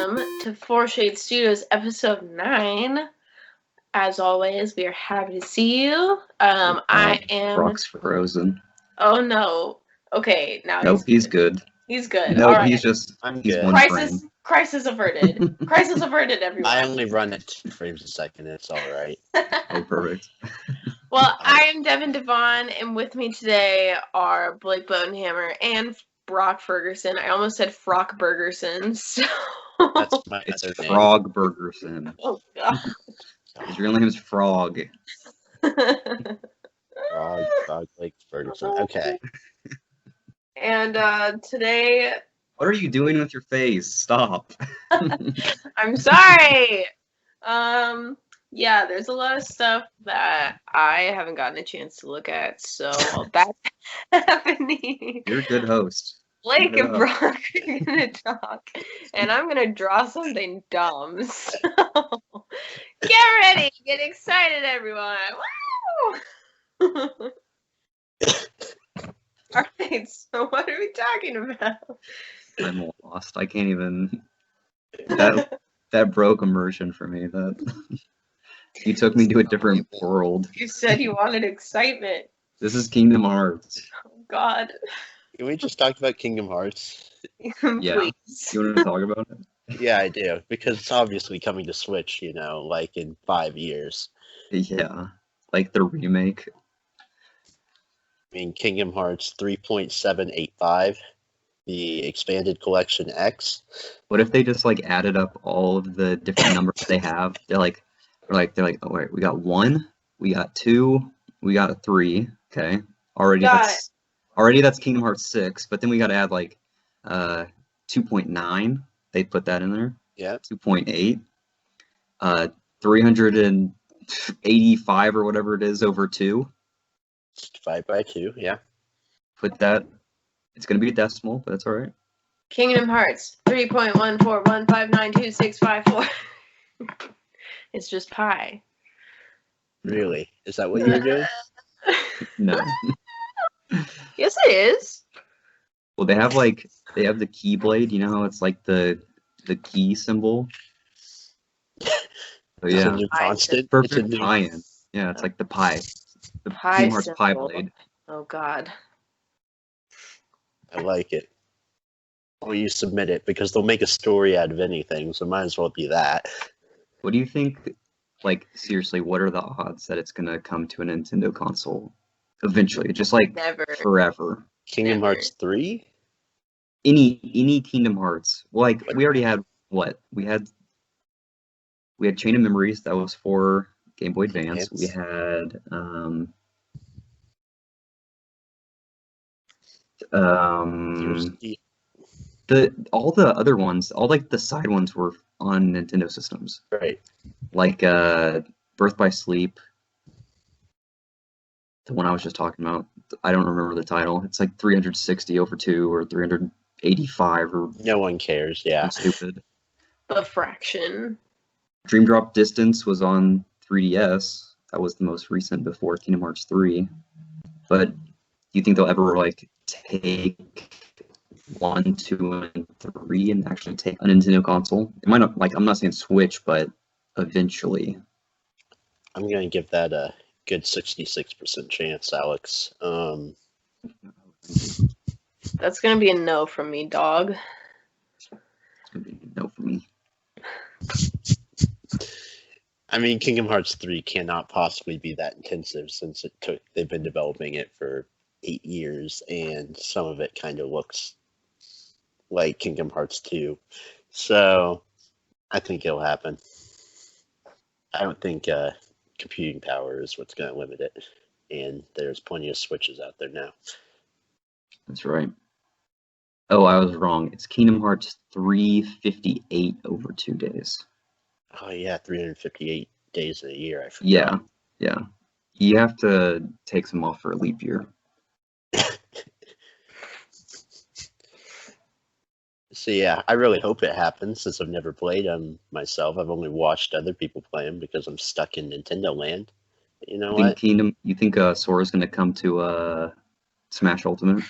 welcome to Fourshade Studios episode 9. As always, we are happy to see you. I am... Brock's frozen. Oh no. Okay, now nope, he's good. He's good. No, right. he's good. one Crisis, frame. Crisis averted. Crisis averted, everyone. I only run at 2 frames a second. It's all right. Oh, perfect. Well, I am Devin Devon, and with me today are Blake Bodenhammer and Brock Ferguson. I almost said Frock Bergerson. So... That's my It's other name. Frog Bergerson. Oh god. His real name is Frog. Frog Lake Ferguson. Okay. And today... What are you doing with your face? Stop. I'm sorry! Yeah, there's a lot of stuff that I haven't gotten a chance to look at, so that's happening. You're a good host. Blake and Brock are gonna talk, and I'm gonna draw something dumb. So get ready, get excited, everyone! Woo! All right, so what are we talking about? I'm lost. I can't even. That broke immersion for me. That you took me to a different world. You said you wanted excitement. This is Kingdom Hearts. Oh God. Can we just talk about Kingdom Hearts? Yeah. Please. You want to talk about it? Yeah, I do. Because it's obviously coming to Switch, like in 5 years. Yeah. Like the remake. I mean, Kingdom Hearts 3.785, the expanded collection X. What if they just added up all of the different numbers they have? They're like, oh wait, we got 1, we got 2, we got a 3. Okay, already that's Kingdom Hearts 6. But then we got to add 2.9. They put that in there. Yeah. 2.8. 385 or whatever it is over 2. 5 by 2. Yeah. Put that. It's gonna be a decimal, but that's all right. Kingdom Hearts 3.141592654. It's just pi. Really? Is that what you're doing? No. Yes, it is. Well, they have the Keyblade. You know how it's like the key symbol. So It's yeah, a new constant. perfect tie-in. Yeah, it's like the pie. The Pie Kingdom Hearts symbol. pie blade. Oh God. I like it. Or you submit it, because they'll make a story out of anything, so might as well be that. What do you think? Seriously, what are the odds that it's gonna come to a Nintendo console eventually? Just Never. forever. Kingdom Never. Hearts 3? Any Kingdom Hearts. Well, we already had what? We had Chain of Memories. That was for Game Boy Advance. We had all the other ones, all the side ones were on Nintendo systems. Right. Birth by Sleep. The one I was just talking about. I don't remember the title. It's 360 over 2 or 385 or No one cares, yeah. stupid. The fraction. Dream Drop Distance was on 3DS. That was the most recent before Kingdom Hearts 3. But do you think they'll ever take 1, 2, and 3 and actually take a Nintendo console? It might not. I'm not saying Switch, but eventually. I'm gonna give that a good 66% chance, Alex. That's gonna be a no from me, dog. It's gonna be a no for me. I mean, Kingdom Hearts 3 cannot possibly be that intensive, since they've been developing it for 8 years, and some of it kind of looks like Kingdom Hearts 2. So I think it'll happen. I don't think computing power is what's going to limit it, and there's plenty of Switches out there now. That's right. Oh, I was wrong. It's Kingdom Hearts 358 over 2 days. Oh yeah, 358 days in a year. I forgot. Yeah. You have to take some off for a leap year. So yeah, I really hope it happens, since I've never played them myself. I've only watched other people play them because I'm stuck in Nintendo land. You know what? You think Sora's gonna come to Smash Ultimate?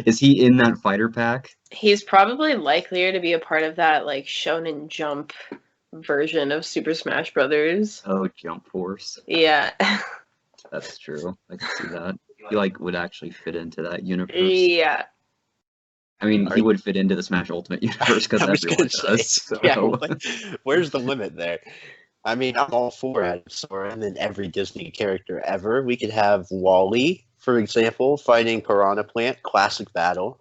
Is he in that fighter pack? He's probably likelier to be a part of that like Shonen Jump version of Super Smash Brothers. Oh, Jump Force. Yeah. That's true. I can see that. He like would actually fit into that universe. Yeah. I mean, he would fit into the Smash Ultimate universe because I was everyone gonna does. say, So. yeah, where's the limit there? I mean, I'm all for it. Sora and then every Disney character ever. We could have Wally, for example, fighting Piranha Plant, classic battle.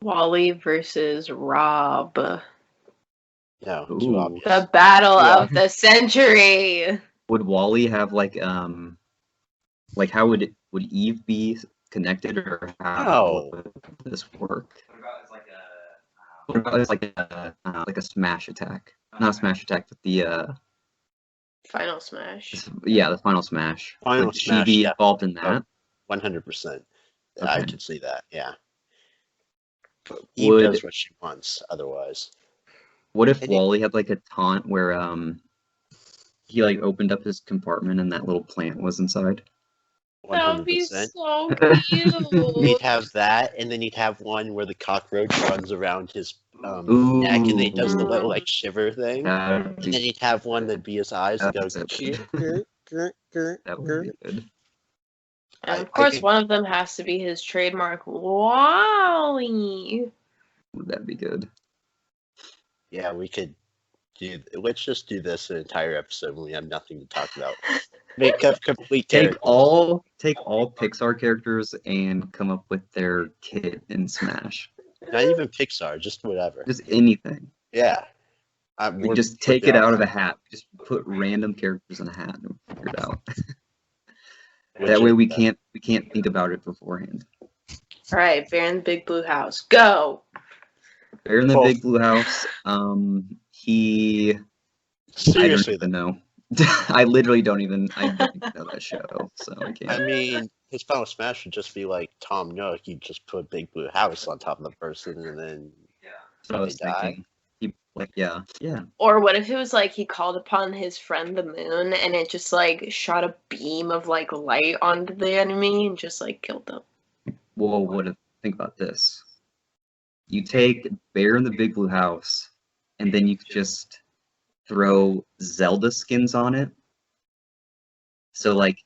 Wally versus Rob. No, Ooh. too obvious. The battle Yeah. of the century. Would Wally have like how would Eve be connected, or how would this work? What about it's like a smash attack? Not smash attack, but the Final Smash. the final smash. Final would Smash, she be yeah. involved in that? 100%. I Okay. could see that, yeah. But Eve Would- does what she wants otherwise. What if And it- Wally had like a taunt where he like opened up his compartment and that little plant was inside? 100%. That would be so You'd cute. have that, and then you'd have one where the cockroach runs around his Ooh. neck, and he does the little like shiver thing. That'd And be, then you'd have one that'd be his eyes and That's goes. it. "Grr, that would grr." be good. And I of course, think- one of them has to be his trademark Wally. That'd be good. Yeah, we could do. Let's just do this an entire episode when we have nothing to talk about. Make up complete Take characters. all Pixar characters and come up with their kit in Smash. Not even Pixar, just whatever. Just anything. Yeah. We just take it out of a hat. Just put random characters in a hat and figure it out. That way we can't think about it beforehand. All right, Bear in the Big Blue House. Go. Bear in the Well- Big Blue House. I don't Seriously, even know. I literally don't even know that show, so I can't. I mean, his Final Smash would just be like Tom Nook. You just put Big Blue House on top of the person, and then So I was they die. thinking, yeah. Or what if it was like he called upon his friend the moon and it just like shot a beam of like light onto the enemy and just like killed them? Well, think about this. You take Bear in the Big Blue House, and then you could just throw Zelda skins on it. So like,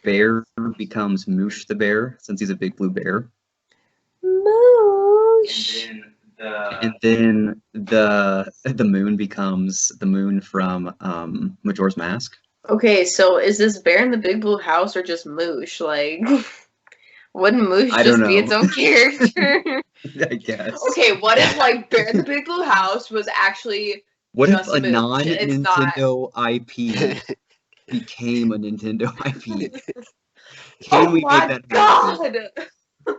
Bear becomes Moosh the Bear since he's a big blue bear, Moosh. and then the moon becomes the moon from Majora's Mask. Okay, so is this Bear in the Big Blue House or just Moosh? Like, wouldn't Moosh I just don't be its know. own character? I guess. Okay, what if like Bear in the Big Blue House was actually What if just a Moosh? It's not. non-Nintendo IP became a Nintendo IP? Oh Can we my make that happen? god!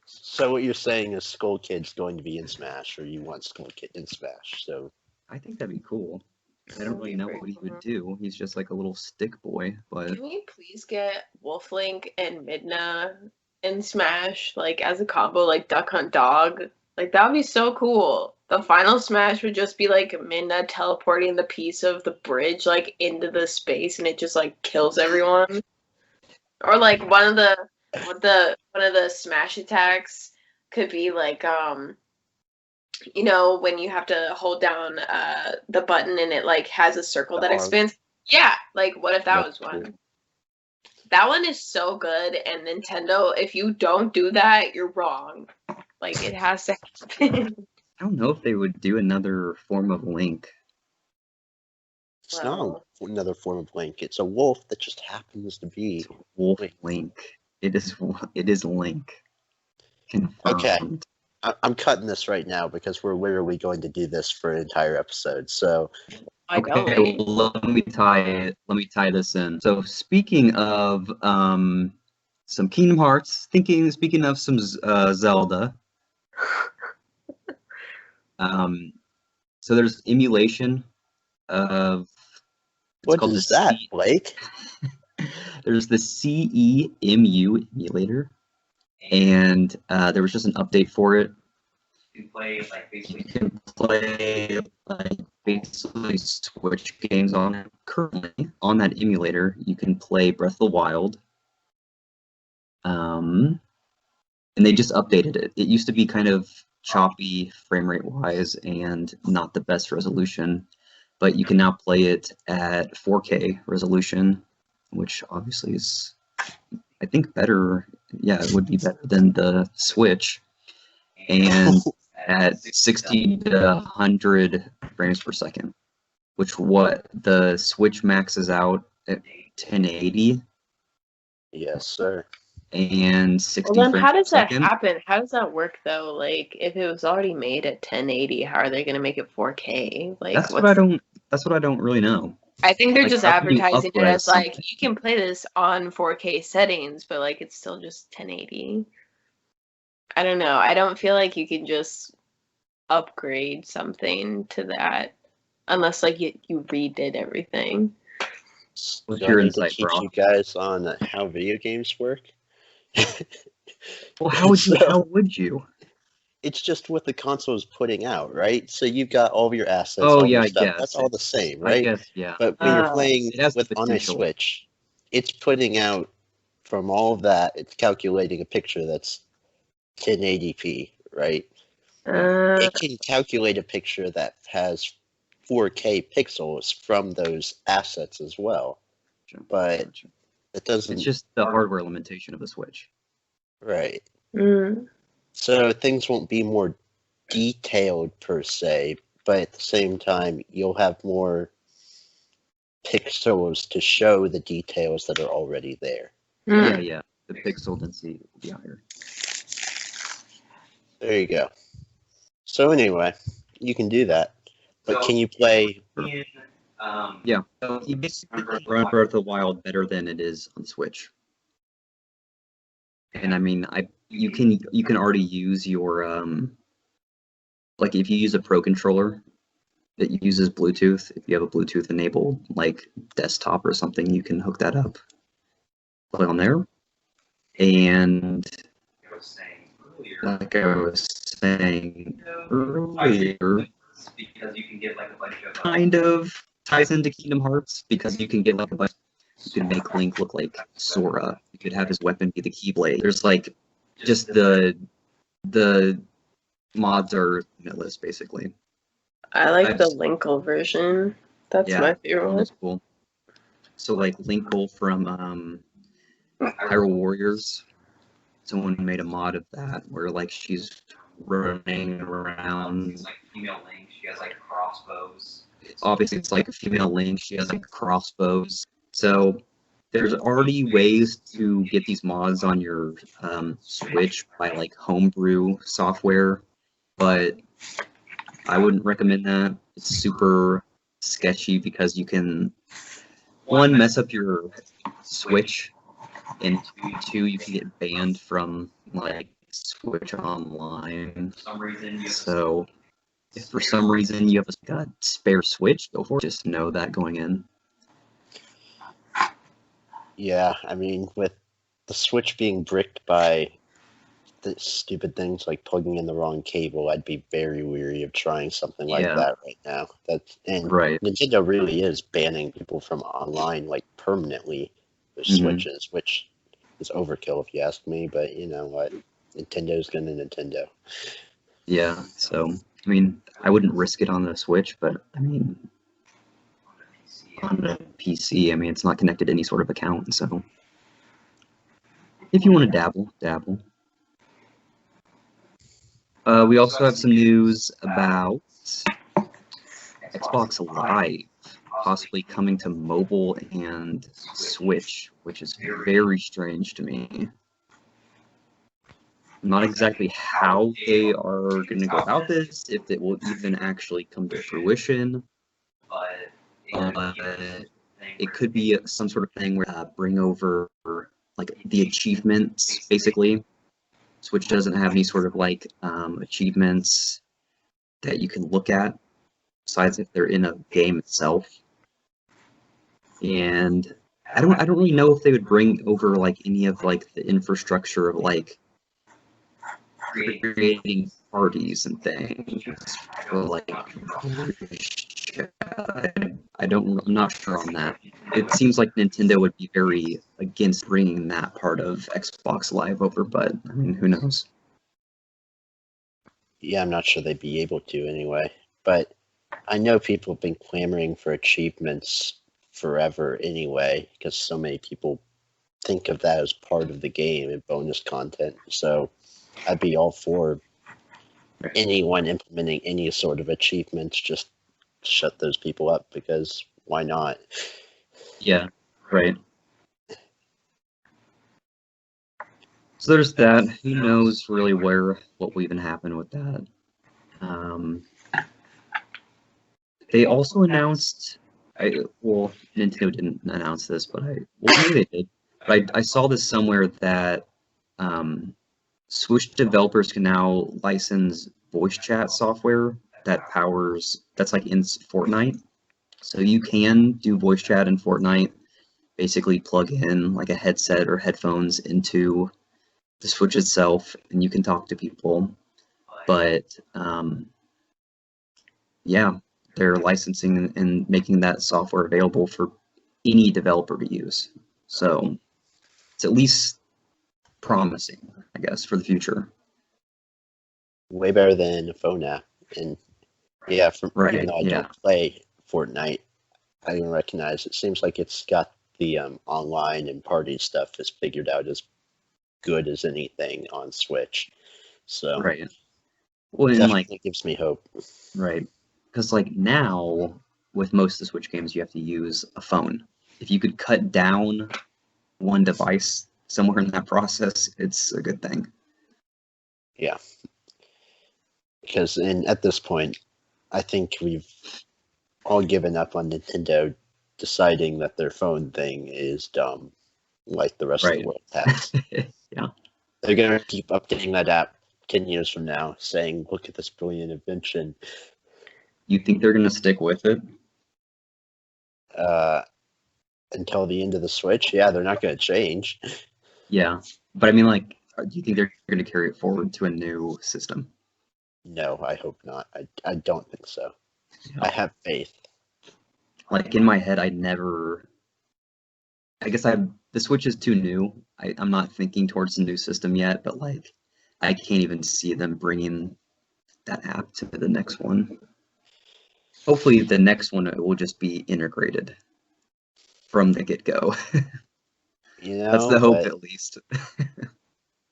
So what you're saying is Skull Kid's going to be in Smash, or you want Skull Kid in Smash? So I think that'd be cool. I don't really know what he would do. He's just like a little stick boy, but Can we please get Wolflink and Midna in Smash, like as a combo, like Duck Hunt Dog? Like that would be so cool. The final Smash would just be like Midna teleporting the piece of the bridge like into the space, and it just like kills everyone. Or like one of the Smash attacks could be like you know, when you have to hold down the button and it like has a circle that arm. expands. Yeah, like what if that That's was one? cool. That one is so good, and Nintendo, if you don't do that, you're wrong. Like it has to happen. I don't know if they would do another form of Link. it's not another form of Link. It's a wolf that just happens to be. Wolf Wait. Link. It is Link. Confirmed. Okay. I'm cutting this right now because we're literally going to do this for an entire episode. So I don't. Okay, well, let me tie this in. So speaking of some Kingdom Hearts, speaking of some Zelda, so there's emulation of what is that, Blake? There's the CEMU emulator, and there was just an update for it. You can play basically Switch games on it. Currently, on that emulator, you can play Breath of the Wild, and they just updated it. It used to be kind of choppy frame rate wise and not the best resolution, but you can now play it at 4K resolution, which obviously is, I think, better. Yeah, it would be better than the Switch, and at 60 to 100 frames per second, which what the Switch maxes out at 1080 Yes, sir. and 60 Well, then frames how per does that second. happen? How does that work though? Like, if it was already made at 1080, how are they going to make it 4K? Like, That's what I don't. That's what I don't really know. I think they're Like, just how can you advertising it up-res as like something? you can play this on 4K settings, but like it's still just 1080. I don't know. I don't feel like you can just upgrade something to that unless like you redid everything. What's Do I your need to insight, teach bro? you guys on how video games work? Well, how would you? So- How would you? It's just what the console is putting out, right? So you've got all of your assets, Oh all yeah, your I stuff. guess. That's all the same, I right? guess yeah. But when you're playing It has the on a potential. Switch, it's putting out from all of that. It's calculating a picture that's 1080p, right? It can calculate a picture that has 4K pixels from those assets as well, but it doesn't. It's just the hardware limitation of the Switch. Right. mm. So things won't be more detailed per se, but at the same time, you'll have more pixels to show the details that are already there. Yeah, yeah. The pixel density will be higher. There you go. So anyway, you can do that, but can you play? Yeah, so you basically run Breath of the Wild better than it is on Switch. And I mean, you can already use your like if you use a Pro controller that uses Bluetooth, if you have a Bluetooth enabled like desktop or something, you can hook that up, play on there. And like I was saying earlier, because you can get like a bunch of kind of ties into Kingdom Hearts because you can get like a bunch. You can make Link look like Sora. You could have his weapon be the Keyblade. There's like just the mods are limitless basically. I like the Linkle version. That's Yeah, my that favorite one one. was cool. So like Linkle from Hyrule Warriors, someone made a mod of that where like she's running around. like female Link. She has like crossbows. Obviously, it's like a female Link. She has like crossbows. So there's already ways to get these mods on your Switch by like homebrew software, but I wouldn't recommend that. It's super sketchy because you can, one, mess up your Switch, and two, you can get banned from like Switch Online. For some reason, you So if for some reason you have a spare Switch, go for it. Just know that going in. Yeah, I mean, with the Switch being bricked by the stupid things like plugging in the wrong cable, I'd be very weary of trying something like Yeah. that right now. And Right. Nintendo really is banning people from online like permanently with Mhm. Switches, which is overkill if you ask me. But you know what, Nintendo's gonna Nintendo. Yeah. So I mean, I wouldn't risk it on the Switch, but I mean, on a PC, I mean, it's not connected to any sort of account, so if you want to dabble. We also have some news about Xbox Live possibly coming to mobile and Switch, which is very strange to me. Not exactly how they are going to go about this, if it will even actually come to fruition. It could be some sort of thing where bring over like the achievements, basically. Switch doesn't have any sort of like achievements that you can look at, besides if they're in a game itself. And I don't really know if they would bring over like any of like the infrastructure of like creating parties and things for like chat. I'm not sure on that. It seems like Nintendo would be very against bringing that part of Xbox Live over, but I mean, who knows? Yeah, I'm not sure they'd be able to anyway. But I know people have been clamoring for achievements forever anyway, because so many people think of that as part of the game and bonus content. So I'd be all for anyone implementing any sort of achievements, just shut those people up, because why not? Yeah, right. So there's that. Who knows really what will even happen with that? They also announced. Nintendo didn't announce this, but maybe they did. But I saw this somewhere that Switch developers can now license voice chat software that's like in Fortnite. So you can do voice chat in Fortnite, basically plug in like a headset or headphones into the Switch itself, and you can talk to people. But yeah, they're licensing and making that software available for any developer to use. So it's at least promising, I guess, for the future. Way better than a phone app. And yeah, Right, even though I don't play Fortnite, I can recognize it seems like it's got the online and party stuff is figured out as good as anything on Switch. So right. Well, and definitely gives me hope. Right, because like now with most of the Switch games, you have to use a phone. If you could cut down one device somewhere in that process, it's a good thing. Yeah, because at this point, I think we've all given up on Nintendo deciding that their phone thing is dumb, like the rest of the world has. Yeah. They're going to keep updating that app 10 years from now, saying, look at this brilliant invention. You think they're going to stick with it? Until the end of the Switch? Yeah, they're not going to change. Yeah, but I mean, like, do you think they're going to carry it forward to a new system? No, I hope not. I don't think so. Yeah. I have faith. Like, in my head, I guess the Switch is too new. I'm not thinking towards the new system yet, but like, I can't even see them bringing that app to the next one. Hopefully, the next one will just be integrated from the get-go. That's the hope, at least.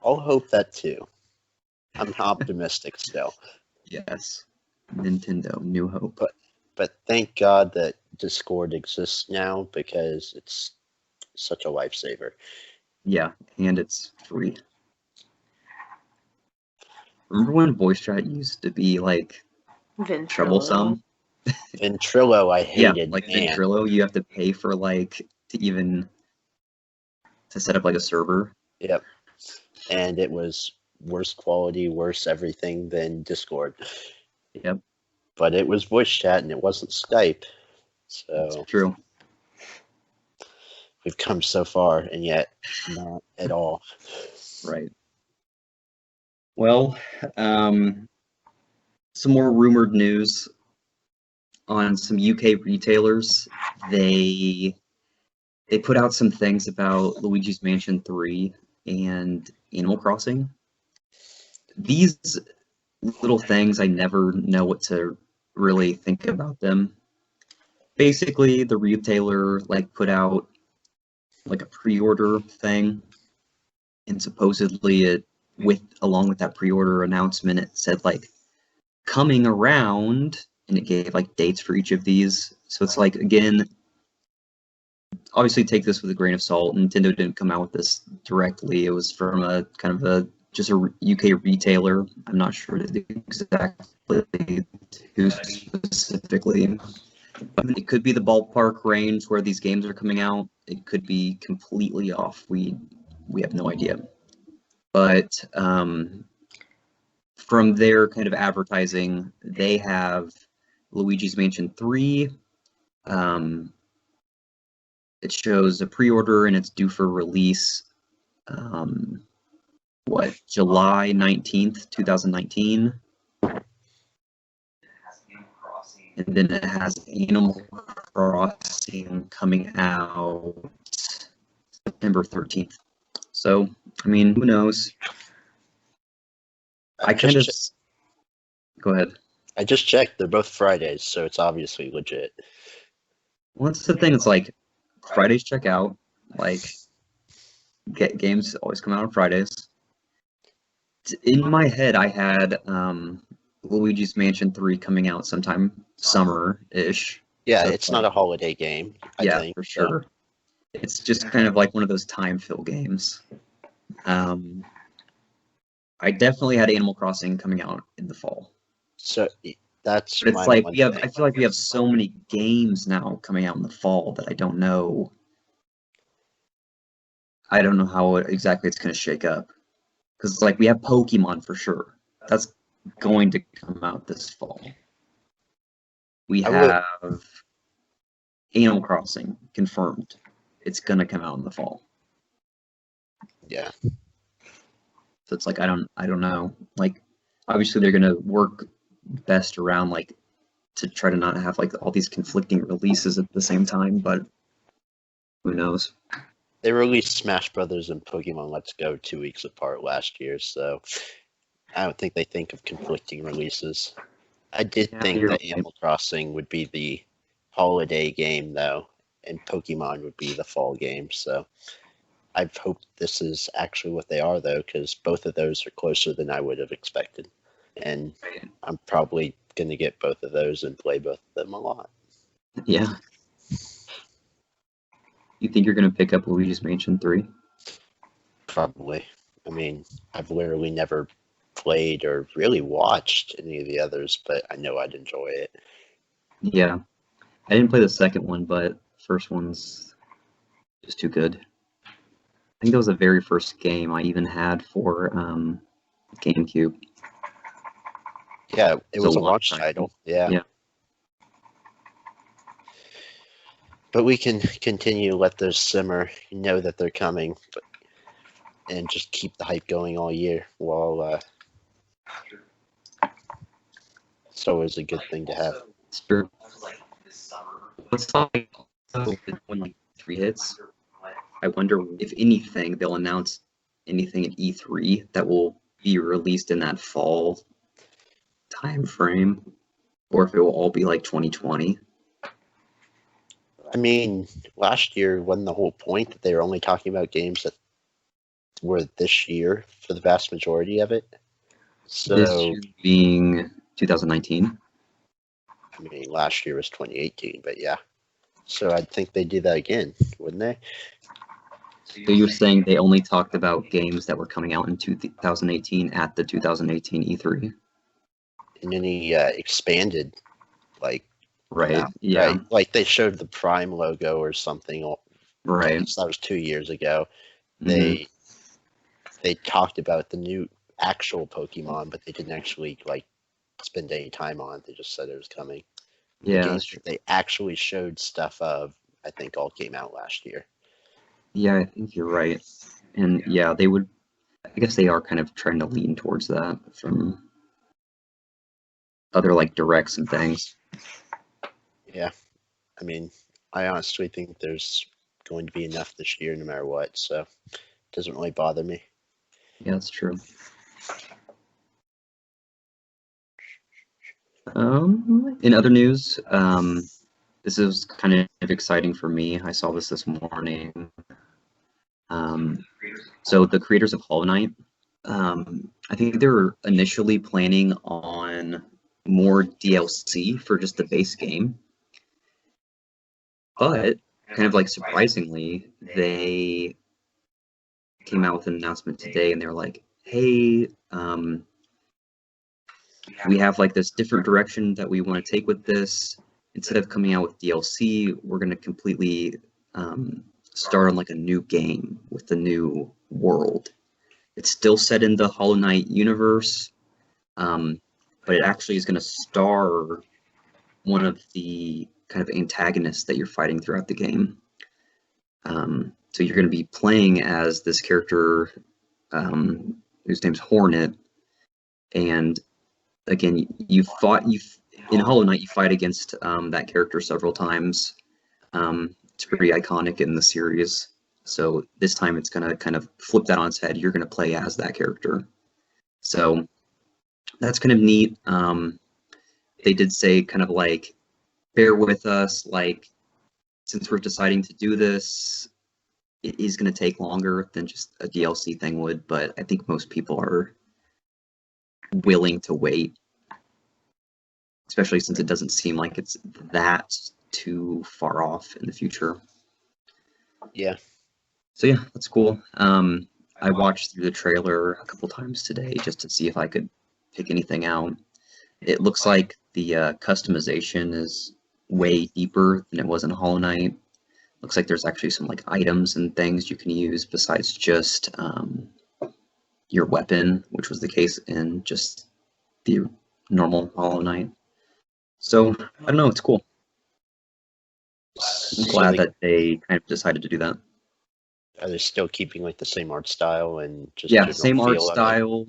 I'll hope that too. I'm optimistic still. Yes, Nintendo, new hope. But thank God that Discord exists now, because it's such a lifesaver. Yeah, and it's free. Remember when voice chat used to be like troublesome? Ventrilo, I hated. Yeah, like Ventrilo, you have to pay for like to set up like a server. Yep, and it was worse quality, worse everything than Discord. Yep. But it was voice chat and it wasn't Skype. So that's true. We've come so far, and yet not at all. Right. Well, some more rumored news on some UK retailers. They put out some things about Luigi's Mansion 3 and Animal Crossing. These little things, I never know what to really think about them. Basically, the retailer put out like a pre-order thing, and supposedly along with that pre-order announcement, it said like coming around, and it gave like dates for each of these. So it's like, again, obviously take this with a grain of salt. Nintendo didn't come out with this directly. It was from a kind of just a UK retailer. I'm not sure exactly who specifically. It could be the ballpark range where these games are coming out. It could be completely off. We have no idea. But from their kind of advertising, they have Luigi's Mansion 3. It shows a pre-order and it's due for release. July 19th, 2019. Crossing. and then it has Animal Crossing coming out September 13th. So, I mean, who knows? I kind of... Go ahead. I just checked. They're both Fridays, so it's obviously legit. Well, that's the thing. It's like Fridays check out. Like, games always come out on Fridays. In my head, I had Luigi's Mansion 3 coming out sometime summer-ish. Yeah, So it's not a holiday game, I yeah, think. for sure. It's just kind of like one of those time fill games. I definitely had Animal Crossing coming out in the fall. So that's But it's my like one I thing. feel like we have so many games now coming out in the fall that I don't know how exactly it's going to shake up. Because like we have Pokemon for sure. That's going to come out this fall. We have Animal Crossing confirmed. It's going to come out in the fall. Yeah. So it's like I don't know. Like obviously they're going to work best around like to try to not have like all these conflicting releases at the same time, but who knows? They released Smash Brothers and Pokemon Let's Go 2 weeks apart last year, so I don't think they think of conflicting releases. I did think you're that right. Animal Crossing would be the holiday game, though, and Pokemon would be the fall game, so I hope this is actually what they are, though, because both of those are closer than I would have expected. And I'm probably going to get both of those and play both of them a lot. Yeah. You think you're going to pick up Luigi's Mansion 3? Probably. I mean, I've literally never played or really watched any of the others, but I know I'd enjoy it. Yeah. I didn't play the second one, but first one's just too good. I think that was the very first game I even had for GameCube. Yeah, it was a long launch time. title. Yeah. Yeah. But we can continue to let those simmer, know that they're coming, and just keep the hype going all year while it's always a good thing to have. Sure. Like this summer. Let's talk when like 3 hits. I wonder if anything they'll announce anything at E3 that will be released in that fall time frame, or if it will all be like 2020. I mean, last year wasn't the whole point that they were only talking about games that were this year for the vast majority of it. So This year being 2019. I mean, last year was 2018, but yeah. So I'd think they'd do that again, wouldn't they? So you're saying they only talked about games that were coming out in 2018 at the 2018 E3? In any expanded, like, Right. amount, Yeah. right? Like they showed the Prime logo or something. Right. I guess that was 2 years ago. Mhm. They talked about the new actual Pokemon, but they didn't actually like spend any time on it. They just said it was coming. The Yeah, games that's true. that they actually showed stuff of, I think, all came out last year. Yeah, I think you're right. And yeah, they would. I guess they are kind of trying to lean towards that from other like directs and things. Yeah, I mean, I honestly think there's going to be enough this year, no matter what. So it doesn't really bother me. Yeah, that's true. In other news, this is kind of exciting for me. I saw this morning. So the creators of Hollow Knight, I think they were initially planning on more DLC for just the base game. But kind of like surprisingly, they came out with an announcement today and they're like, hey, we have like this different direction that we want to take with this. Instead of coming out with DLC, we're going to completely start on like a new game with a new world. It's still set in the Hollow Knight universe, but it actually is going to star one of the kind of antagonists that you're fighting throughout the game. So you're going to be playing as this character whose name's Hornet, and again, you in Hollow Knight, you fight against that character several times. It's pretty iconic in the series. So this time it's going to kind of flip that on its head. You're going to play as that character. So that's kind of neat. They did say kind of like, bear with us, like, since we're deciding to do this, it is going to take longer than just a DLC thing would, but I think most people are willing to wait, especially since it doesn't seem like it's that too far off in the future. Yeah. So yeah, that's cool. I watched through the trailer a couple times today just to see if I could pick anything out. It looks like the customization is way deeper than it was in Hollow Knight. Looks like there's actually some like items and things you can use besides just your weapon, which was the case in just the normal Hollow Knight. So I don't know, it's cool. I'm glad that they kind of decided to do that. Are they still keeping like the same art style and just Yeah, general same art feel of it? style.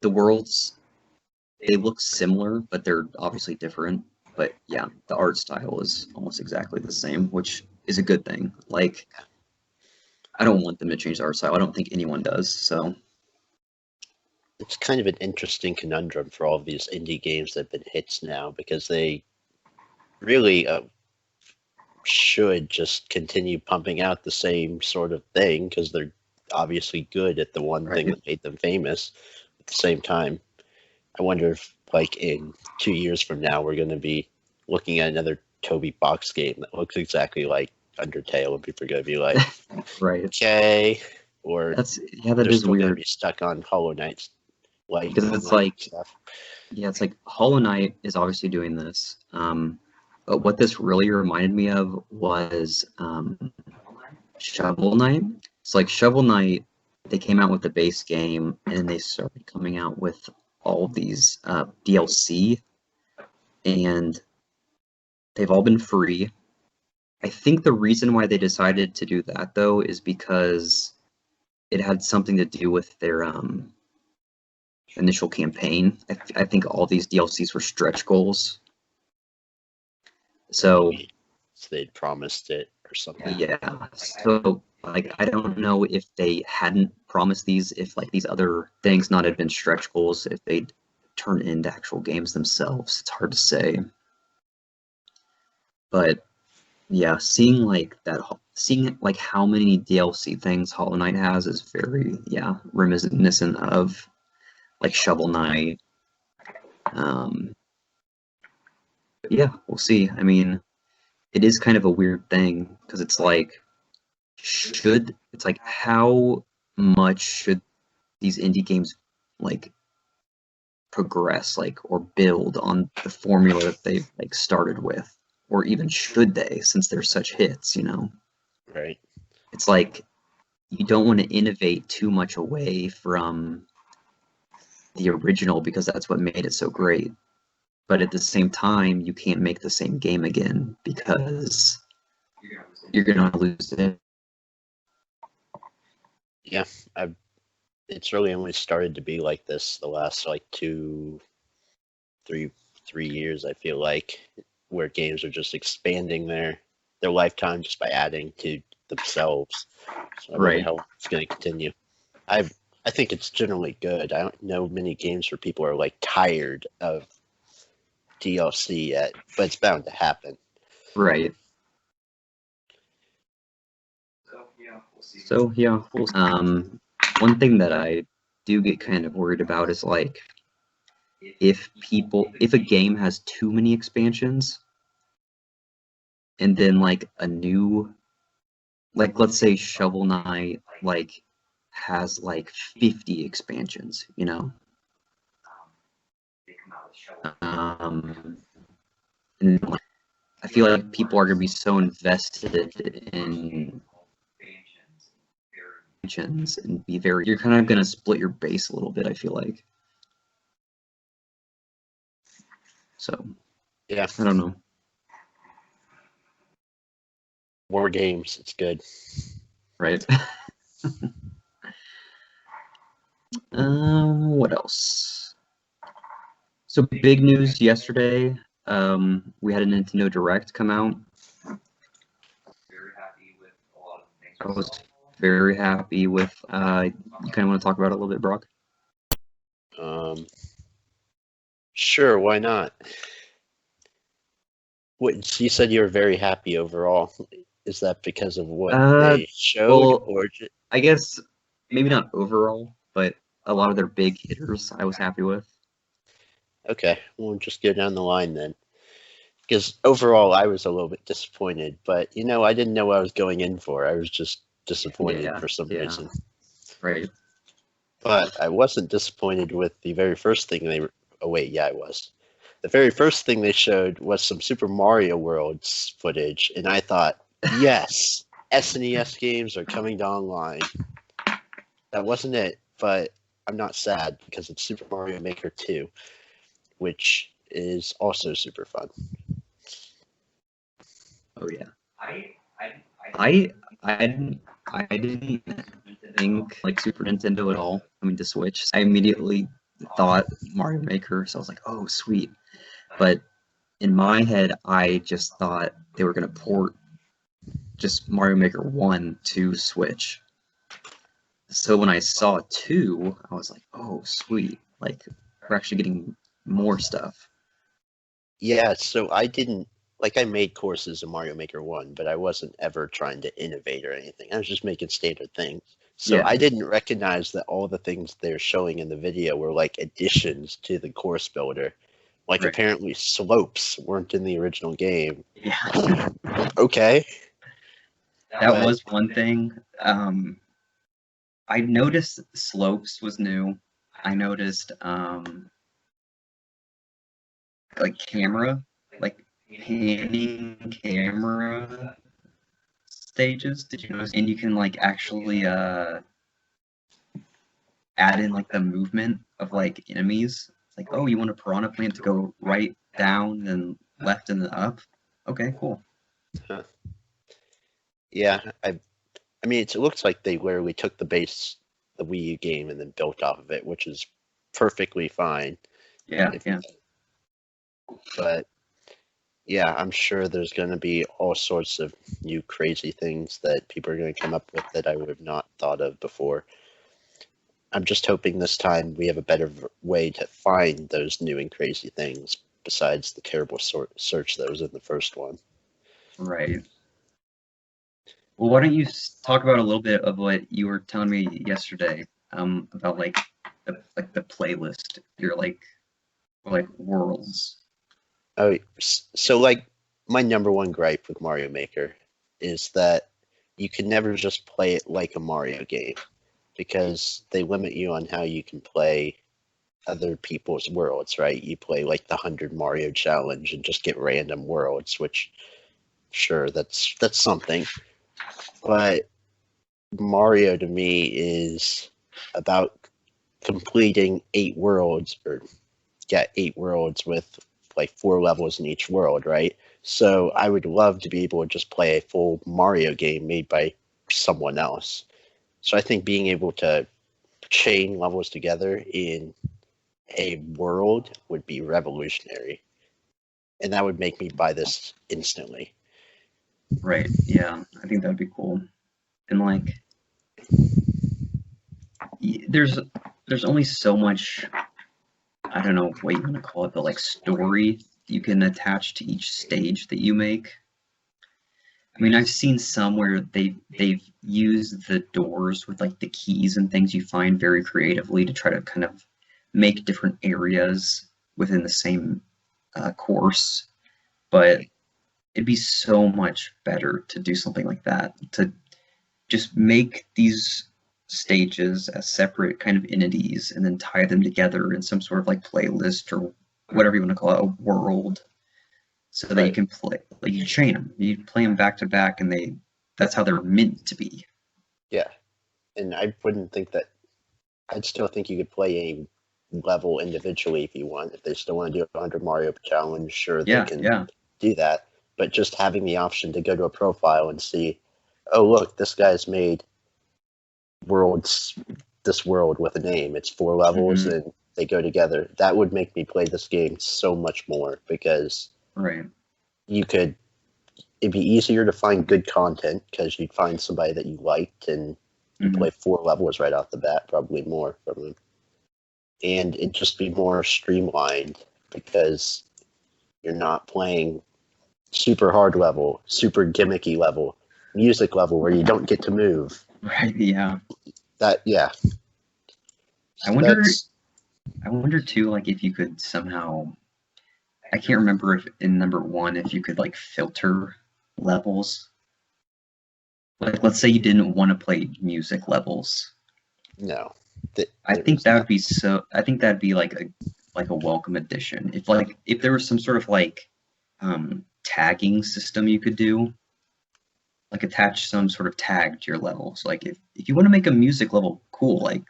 The worlds, they look similar, but they're obviously different. But yeah, the art style is almost exactly the same, which is a good thing. Like, I don't want them to change the art style. I don't think anyone does. So It's kind of an interesting conundrum for all of these indie games that have been hits now, because they really should just continue pumping out the same sort of thing because they're obviously good at the one thing that made them famous. At the same time, I wonder if, like, in 2 years from now, we're going to be looking at another Toby box game that looks exactly like Undertale, and people are going to be like, right. okay, or That they're is still going to weird be stuck on Hollow Knight's like because it's like, stuff. yeah, it's like Hollow Knight is obviously doing this. But what this really reminded me of was Shovel Knight. It's like Shovel Knight, they came out with the base game and they started coming out with all of these DLC, and they've all been free. I think the reason why they decided to do that though is because it had something to do with their initial campaign. I think all these DLCs were stretch goals. So they'd promised it or something. yeah. So like I don't know if they hadn't promised these, if like these other things not had been stretch goals, if they'd turn into actual games themselves. It's hard to say. But yeah, seeing like how many DLC things Hollow Knight has is very reminiscent of like Shovel Knight. Yeah, we'll see. I mean, it is kind of a weird thing because it's like how much should these indie games like progress or build on the formula that they've like started with, or even should they, since they're such hits, Right. It's like you don't want to innovate too much away from the original because that's what made it so great. But at the same time, you can't make the same game again because you're gonna lose it. Yeah, it's really only started to be like this the last like 3 years, I feel like, where games are just expanding their lifetime just by adding to themselves. So I wonder how it's going to continue. I think it's generally good. I don't know many games where people are like tired of DLC yet, but it's bound to happen. Right. So yeah, we'll see. One thing that I do get kind of worried about is like if a game has too many expansions and then like a new, like let's say Shovel Knight like has like 50 expansions, and I feel like people are gonna be so invested in and you're kind of gonna split your base a little bit, I feel like. So yeah, I don't know. More games, it's good. Right. What else? So big news yesterday. We had a Nintendo Direct come out. Very happy with a lot of the things. I was very happy with. You kind of want to talk about it a little bit, Brock? Sure, why not? What you said you were very happy overall. Is that because of what they showed, well, or I guess maybe not overall, but a lot of their big hitters I was happy with. okay? We'll just go down the line then. Because overall, I was a little bit disappointed, but I didn't know what I was going in for. I was just disappointed for some reason. Right. But I wasn't disappointed with the very first thing they. Oh wait, yeah, I was. The very first thing they showed was some Super Mario World's footage, and I thought, yes, SNES games are coming to online. That wasn't it, but I'm not sad because it's Super Mario Maker 2, which is also super fun. Oh yeah. I I didn't think like Super Nintendo at all. I mean, to Switch. I immediately thought Mario Maker, so I was like, oh sweet. But in my head, I just thought they were gonna port just Mario Maker 1 to Switch. So when I saw 2, I was like, oh sweet. Like we're actually getting more stuff. Yeah, so I didn't I made courses in Mario Maker 1, but I wasn't ever trying to innovate or anything. I was just making standard things. So Yeah. I didn't recognize that all the things they're showing in the video were like additions to the course builder. Like Right. apparently slopes weren't in the original game. Yeah. Okay. That was one thing. I noticed slopes was new. I noticed like camera, like panning camera stages. Did you notice? And you can like actually add in like the movement of like enemies. It's like, oh, you want a piranha plant to go right, down, and left, and then up. Okay, cool. Yeah, I mean, it looks like they literally took the Wii U game, and then built off of it, which is perfectly fine. Yeah, yeah. But yeah, I'm sure there's going to be all sorts of new crazy things that people are going to come up with that I would have not thought of before. I'm just hoping this time we have a better way to find those new and crazy things besides the terrible search that was in the first one. Right. Well, why don't you talk about a little bit of what you were telling me yesterday about like the playlist, your like worlds. Oh, so like my number one gripe with Mario Maker is that you can never just play it like a Mario game because they limit you on how you can play other people's worlds, right? You play like the 100 Mario challenge and just get random worlds, which sure, that's something. But Mario to me is about completing 8 worlds with like 4 levels in each world, right? So I would love to be able to just play a full Mario game made by someone else. So I think being able to chain levels together in a world would be revolutionary. And that would make me buy this instantly. Right, yeah, I think that'd be cool. And like, there's only so much, I don't know what you want to call it, but like story you can attach to each stage that you make. I mean, I've seen some where they've used the doors with like the keys and things you find very creatively to try to kind of make different areas within the same course. But it'd be so much better to do something like that, to just make these stages as separate kind of entities and then tie them together in some sort of like playlist or whatever you want to call it, a world, so that you can play, like you chain them, you play them back to back, and that's how they're meant to be. Yeah, and I wouldn't think that. I'd still think you could play a level individually if you want. If they still want to do a 100 Mario challenge, sure, they can do that. But just having the option to go to a profile and see, oh look, this guy's made this world with a name. It's 4 levels, and they go together. That would make me play this game so much more because Right. it'd be easier to find good content because you'd find somebody that you liked and you Mhm. play 4 levels right off the bat, probably more from them. And it'd just be more streamlined because you're not playing super hard level, super gimmicky level, music level where you don't get to move. Right. Yeah. Yeah. I wonder too, like if you could somehow. I can't remember if in number 1 if you could like filter levels. Like, let's say you didn't want to play music levels. No. I think that would be so. I think that'd be like a welcome addition. If there was some sort of like tagging system you could do, like attach some sort of tag to your levels. Like if you want to make a music level cool, like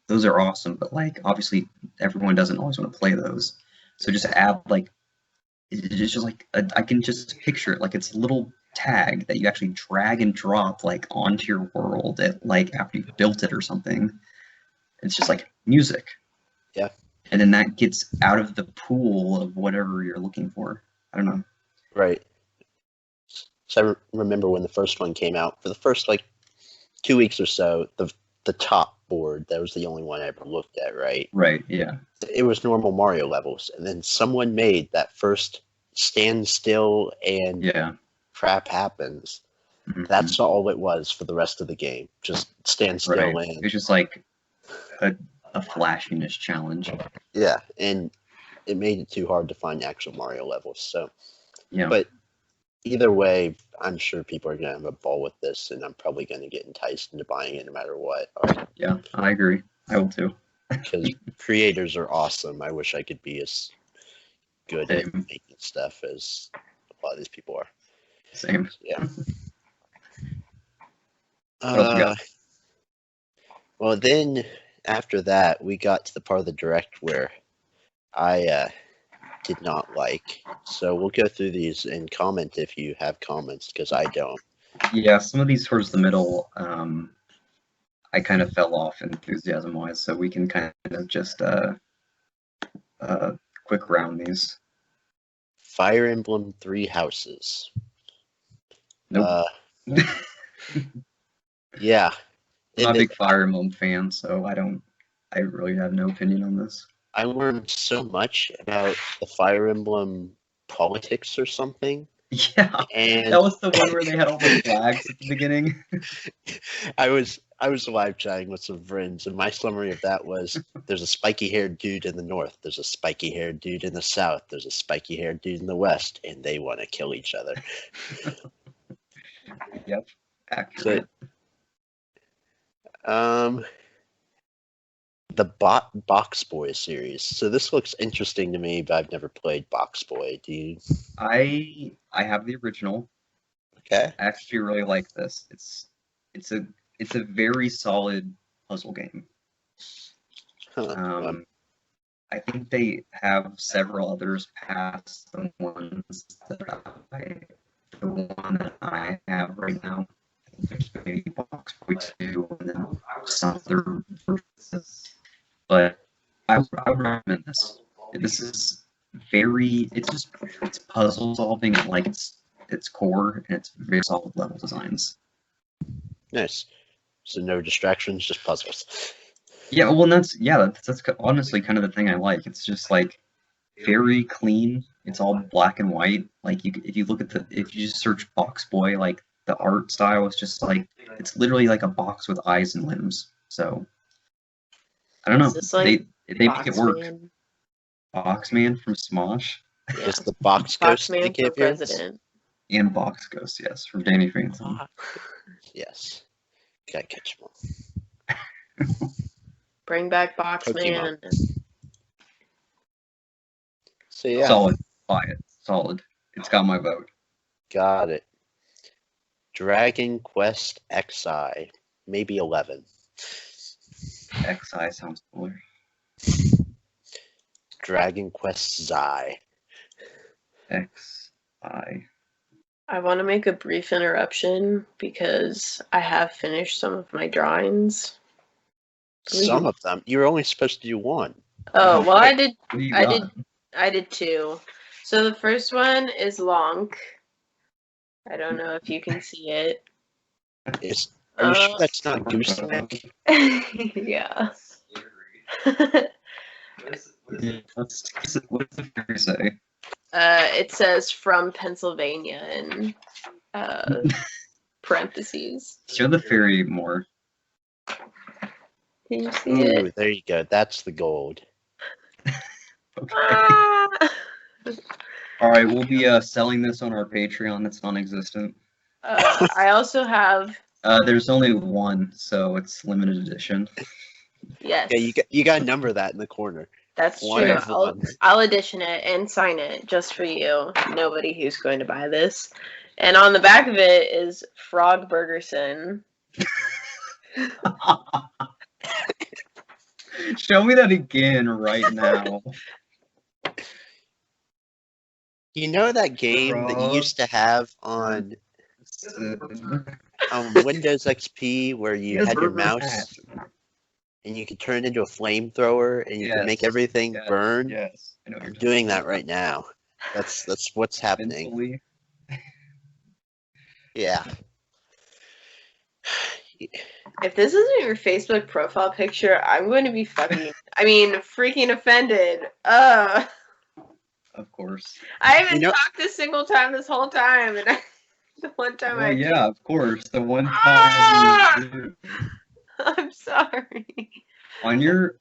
those are awesome, but like obviously everyone doesn't always want to play those. So just add like it's just like I can just picture it like it's a little tag that you actually drag and drop like onto your world at like after you've built it or something. It's just like music. Yeah. And then that gets out of the pool of whatever you're looking for. I don't know. Right. So I remember when the first one came out, for the first like 2 weeks or so, the top board, that was the only one I ever looked at, right? Right, yeah. It was normal Mario levels, and then someone made that first stand still and Yeah. crap happens. Mhm. That's all it was for the rest of the game. Just stand still right. and It's just like a flashiness challenge. yeah, and it made it too hard to find actual Mario levels. So, Yeah. but either way, I'm sure people are gonna have a ball with this, and I'm probably gonna get enticed into buying it no matter what. Yeah, I agree. I will too. Because creators are awesome. I wish I could be as good at Same. making stuff as a lot of these people are. Same. Yeah. What else we got? Well, then after that, we got to the part of the direct where I did not like. So we'll go through these and comment if you have comments, because I don't. Yeah, some of these towards the middle, I kind of fell off enthusiasm wise, so we can kind of just quick round these. Fire Emblem 3 Houses. Nope. Yeah. I'm not a big Fire Emblem fan, so I really have no opinion on this. I learned so much about the Fire Emblem politics or something. Yeah, And that was the one where they had all the flags at the beginning. I was live chatting with some friends, and my summary of that was: there's a spiky-haired dude in the north, there's a spiky-haired dude in the south, there's a spiky-haired dude in the west, and they want to kill each other. Yep, accurate. The Box Boy series. So this looks interesting to me, but I've never played Box Boy. Do you? I have the original. Okay. I actually really like this. It's a very solid puzzle game. Huh. I think they have several others past the ones that the one that I have right now. I think there's maybe Box Boy 2 and then some other versions. But I would recommend this. This is it's puzzle solving at like its core, and it's very solid level designs. Nice. So no distractions, just puzzles. Yeah, well, that's honestly kind of the thing I like. It's just like very clean. It's all black and white. Like if you just search Box Boy, like the art style is just like it's literally like a box with eyes and limbs. So I don't know. Is this like they make it work. Boxman? Boxman from Smosh. Yeah. Just the Box Ghost Boxman make for appearance? president. And Box Ghost, yes, from Danny Phantom. Yes. Gotta catch them all. Bring back Boxman. So yeah. Solid. Buy it. Solid. It's got my vote. Got it. Dragon Quest XI. Maybe 11. XI sounds cooler. Dragon Quest Xi. XI. I want to make a brief interruption because I have finished some of my drawings. Some of them. You're only supposed to do one. Oh, well, I did What do you I got? did I did two. So the first one is Lonk. I don't know if you can see it. Are you sure that's not gooseneck? Yeah. Yeah, what does the fairy say? It says from Pennsylvania in parentheses. Show the fairy more. Can you see it? Ooh, there you go. That's the gold. Okay. Ah! All right, we'll be selling this on our Patreon. That's non-existent. I also have There's only one, so it's limited edition. yes. Yeah, you got to number that in the corner. That's One true. of one. I'll edition it and sign it just for you. Nobody who's going to buy this. And on the back of it is Frog Burgerson. Show me that again right now. You know that game that you used to have on Windows XP where you Yes, had your Burger mouse and you could turn it into a flamethrower and you could make everything burn? Yes, I know what I'm you're doing that right now. That's what's happening. Mentally. Yeah. If this isn't your Facebook profile picture, I'm going to be freaking offended. Of course. I haven't You know- talked a single time this whole time, and the one time Well, I yeah, of course. The one time Ah! I'm sorry. on your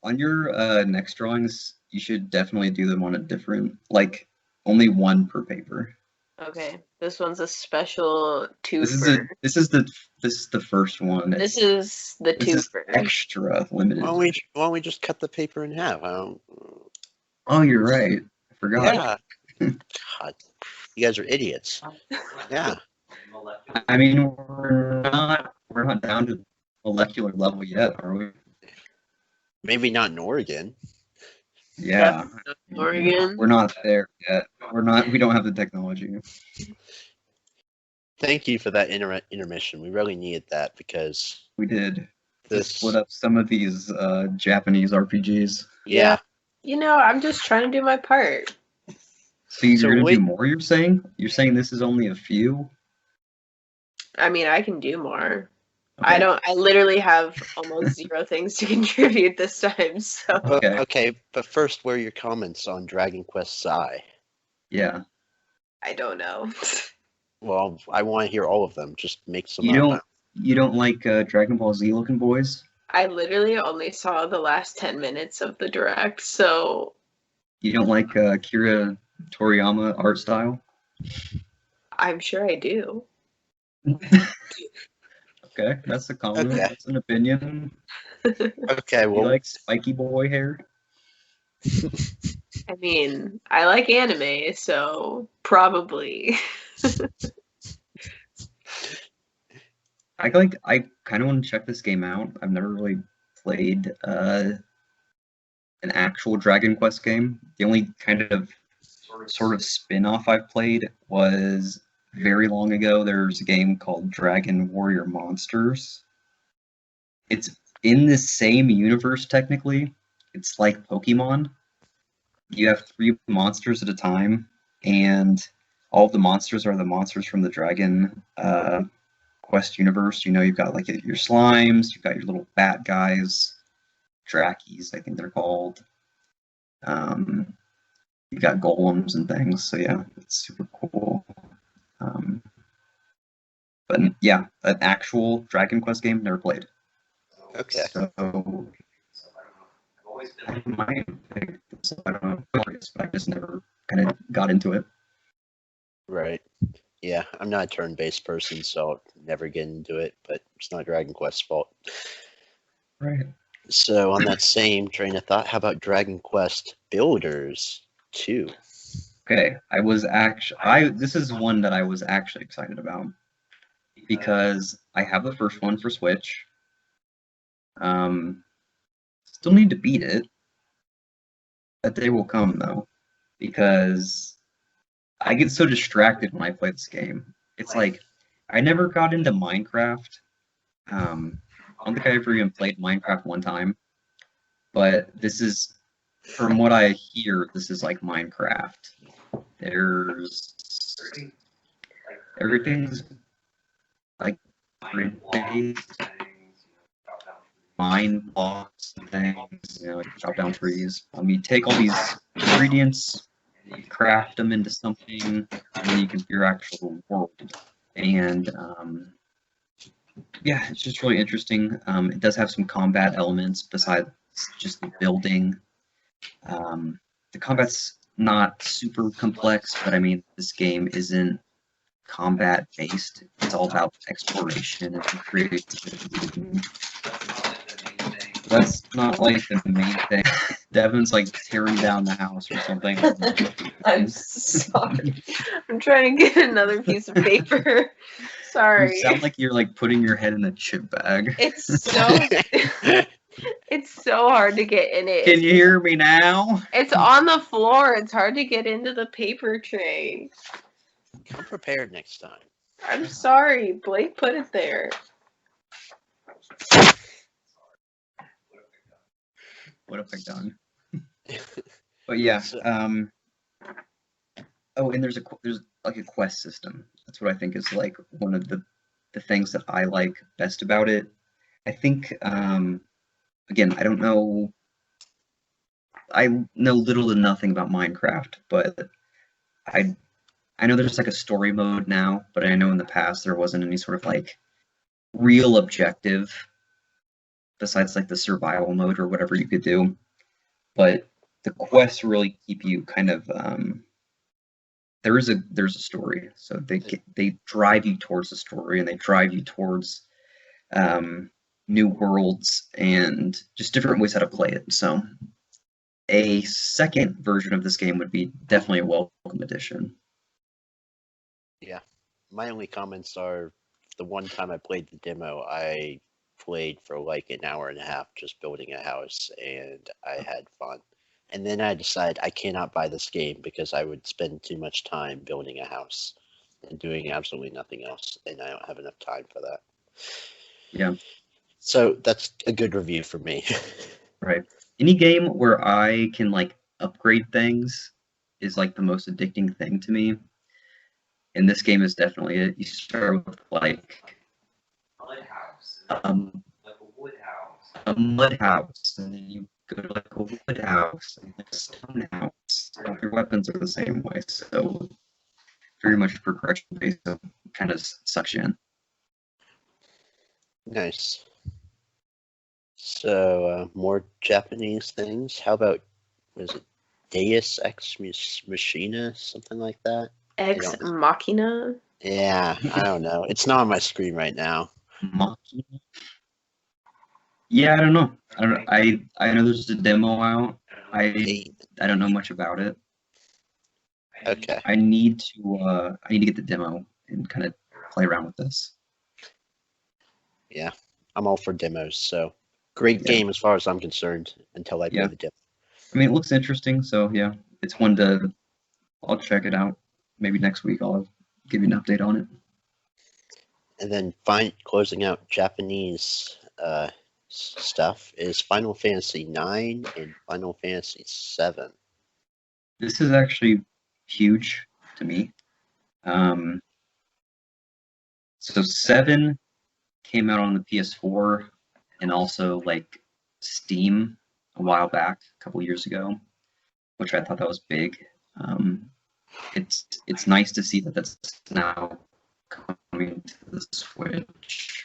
next drawings, you should definitely do them on a different, like only one per paper. Okay, this one's a special This is twofer. this is the first one. This is the This is twofer. extra limited. Why don't we just cut the paper in half? Oh, you're right. I forgot. Yeah. God, you guys are idiots. Yeah. I mean, we're not down to molecular level yet, are we? Maybe not in Oregon. Yeah. Oregon. We're not there yet. We don't have the technology. Thank you for that intermission. We really needed that because We did. To this. split up some of these Japanese RPGs. Yeah. You know, I'm just trying to do my part. So you're So gonna wait- do more, you're saying? You're saying this is only a few? I mean, I can do more. Okay. I literally have almost zero things to contribute this time, so. Okay. But first, what are your comments on Dragon Quest Psy? Yeah. I don't know. Well, I want to hear all of them. Just make some You up. don't like Dragon Ball Z looking boys? I literally only saw the last 10 minutes of the direct, so You don't like Akira Toriyama art style? I'm sure I do. Okay, that's a comment. Okay. That's an opinion. Okay, You well, like spiky boy hair? I mean, I like anime, so probably. I kind of want to check this game out. I've never really played an actual Dragon Quest game. The only kind of sort of spin-off I've played was very long ago. There's a game called Dragon Warrior Monsters. It's in the same universe technically. It's like Pokemon. You have 3 monsters at a time, and all of the monsters are the monsters from the Dragon Quest universe. You know, you've got like your slimes, you've got your little bat guys, Drakis, I think they're called. You've got golems and things. So yeah, it's super cool. But yeah, an actual Dragon Quest game, never played. okay. So I might pick this up. I don't know, but I just never kind of got into it. Right. Yeah, I'm not a turn-based person, so I'll never get into it, but it's not Dragon Quest's fault. Right. So on that same train of thought, how about Dragon Quest Builders 2? Okay, this is one that I was actually excited about because I have the first one for Switch. Still need to beat it. That day will come though, because I get so distracted when I play this game. It's like I never got into Minecraft. I don't think I ever even played Minecraft one time. But this is from what I hear, this is like Minecraft. There's everything's like grid-based, mine blocks and things, like chop down trees. You take all these ingredients, you craft them into something, and then you can your actual world. And yeah, it's just really interesting. It does have some combat elements besides just the building. The combat's not super complex, but I mean, this game isn't combat based. It's all about exploration and creativity. That's not like the main thing. Devin's like tearing down the house or something. I'm sorry. I'm trying to get another piece of paper. Sorry. You sound like you're like putting your head in a chip bag. It's so it's so hard to get in it. Can you hear me now? It's on the floor. It's hard to get into the paper tray. Come prepared next time. I'm sorry. Blake put it there. What have I done? But yeah, oh, and there's like a quest system. That's what I think is like one of the things that I like best about it. I think again, I don't know. I know little to nothing about Minecraft, but I know there's like a story mode now, but I know in the past there wasn't any sort of like real objective besides like the survival mode or whatever you could do. But the quests really keep you kind of there's a story, so they drive you towards the story, and they drive you towards new worlds and just different ways how to play it. So a second version of this game would be definitely a welcome addition. Yeah, my only comments are the one time I played the demo, I played for like an hour and a half just building a house, and I had fun. And then I decided I cannot buy this game because I would spend too much time building a house and doing absolutely nothing else, and I don't have enough time for that. Yeah. So that's a good review for me. Right. Any game where I can like upgrade things is like the most addicting thing to me. And this game is definitely it. You start with like Mud house. Like a wood house. a mud house, and then you go to like a wood house and like a stone house. All your weapons are the same way, so very much progression based, so kind of sucks you in. Nice. So more Japanese things. How about, was it Deus Ex Machina, something like that? Ex Machina. Yeah, I don't know. It's not on my screen right now. Yeah, I don't know. I know there's a demo out. I don't know much about it. Okay. I need to get the demo and kind of play around with this. Yeah, I'm all for demos. So great game as far as I'm concerned until I play the demo. I mean, it looks interesting, so yeah, it's one to. I'll check it out. Maybe next week I'll give you an update on it. And then closing out Japanese stuff is Final Fantasy IX and Final Fantasy VII. This is actually huge to me. So 7 came out on the PS4 and also like Steam a while back, a couple years ago, which I thought that was big. It's nice to see that that's now coming to the Switch.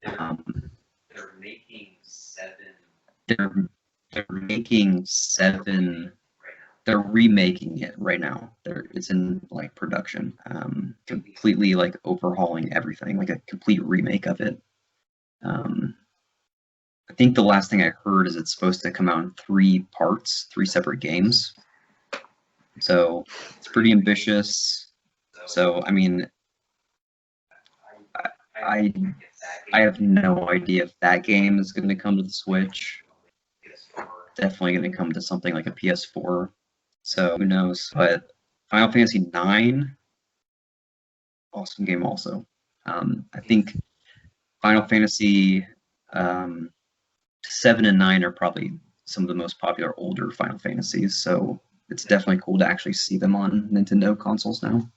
They're making 7. They're making 7. They're remaking it right now. It's in like production. Completely like overhauling everything, like a complete remake of it. I think the last thing I heard is it's supposed to come out in 3 parts, 3 separate games. So it's pretty ambitious. So I mean, I have no idea if that game is going to come to the Switch. Definitely going to come to something like a PS4. So who knows? But Final Fantasy IX, awesome game also. I think Final Fantasy 7 and 9 are probably some of the most popular older Final Fantasies. So it's definitely cool to actually see them on Nintendo consoles now.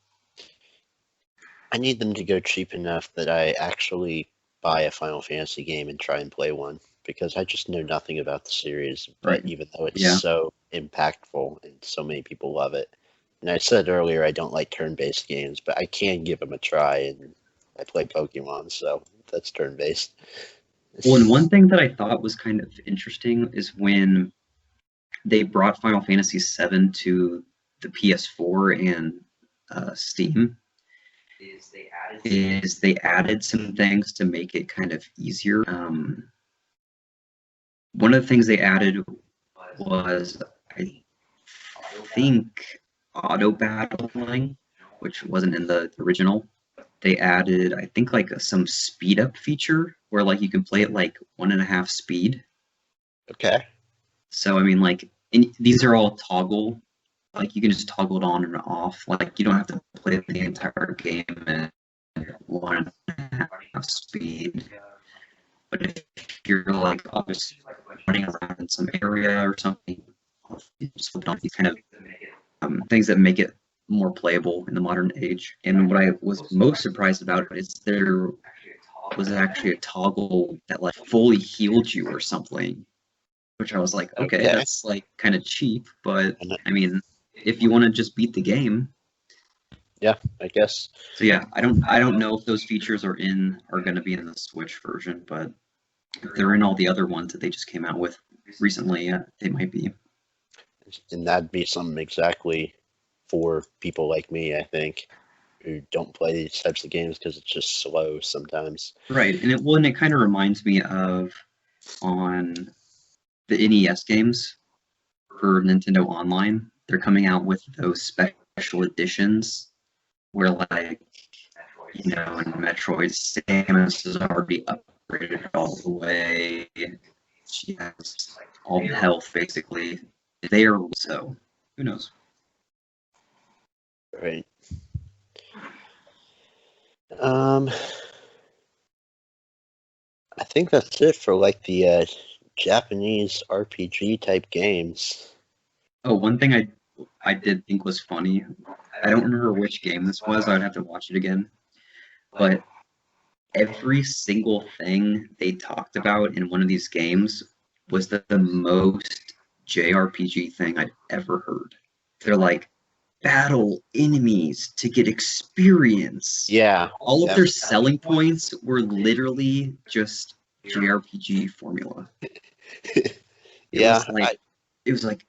I need them to go cheap enough that I actually buy a Final Fantasy game and try and play one, because I just know nothing about the series. But Right. even though it's Yeah. so impactful and so many people love it, and I said earlier I don't like turn-based games, but I can give them a try, and I play Pokemon, so that's turn-based. Well, and one thing that I thought was kind of interesting is when they brought Final Fantasy VII to the PS4 and Steam, is they added some things to make it kind of easier. One of the things they added was, I think, auto battling, which wasn't in the original. They added, I think, like some speed up feature where like you can play it like 1.5 speed. Okay. So I mean, like these are all toggle. Like you can just toggle it on and off. Like you don't have to play the entire game at 1.5 speed. But if you're like obviously running around in some area or something, you just put on these kind of things that make it more playable in the modern age. And what I was most surprised about is there was actually a toggle that like fully healed you or something, which I was like, okay, that's like kind of cheap, but I mean, if you want to just beat the game, yeah, I guess. So yeah, I don't know if those features are going to be in the Switch version, but if they're in all the other ones that they just came out with recently, yeah, they might be. And that'd be something exactly for people like me, I think, who don't play these types of games because it's just slow sometimes. Right, and it kind of reminds me of on the NES games for Nintendo Online. They're coming out with those special editions where, like, you know, in Metroid, Samus is already upgraded all the way. She has all the health, basically. There, so who knows? Right. I think that's it for like the Japanese RPG type games. Oh, one thing I did think was funny. I don't remember which game this was. I would have to watch it again. But every single thing they talked about in one of these games was the most JRPG thing I'd ever heard. They're like, battle enemies to get experience. Yeah. All of their selling points were literally just JRPG formula. Yeah. It was like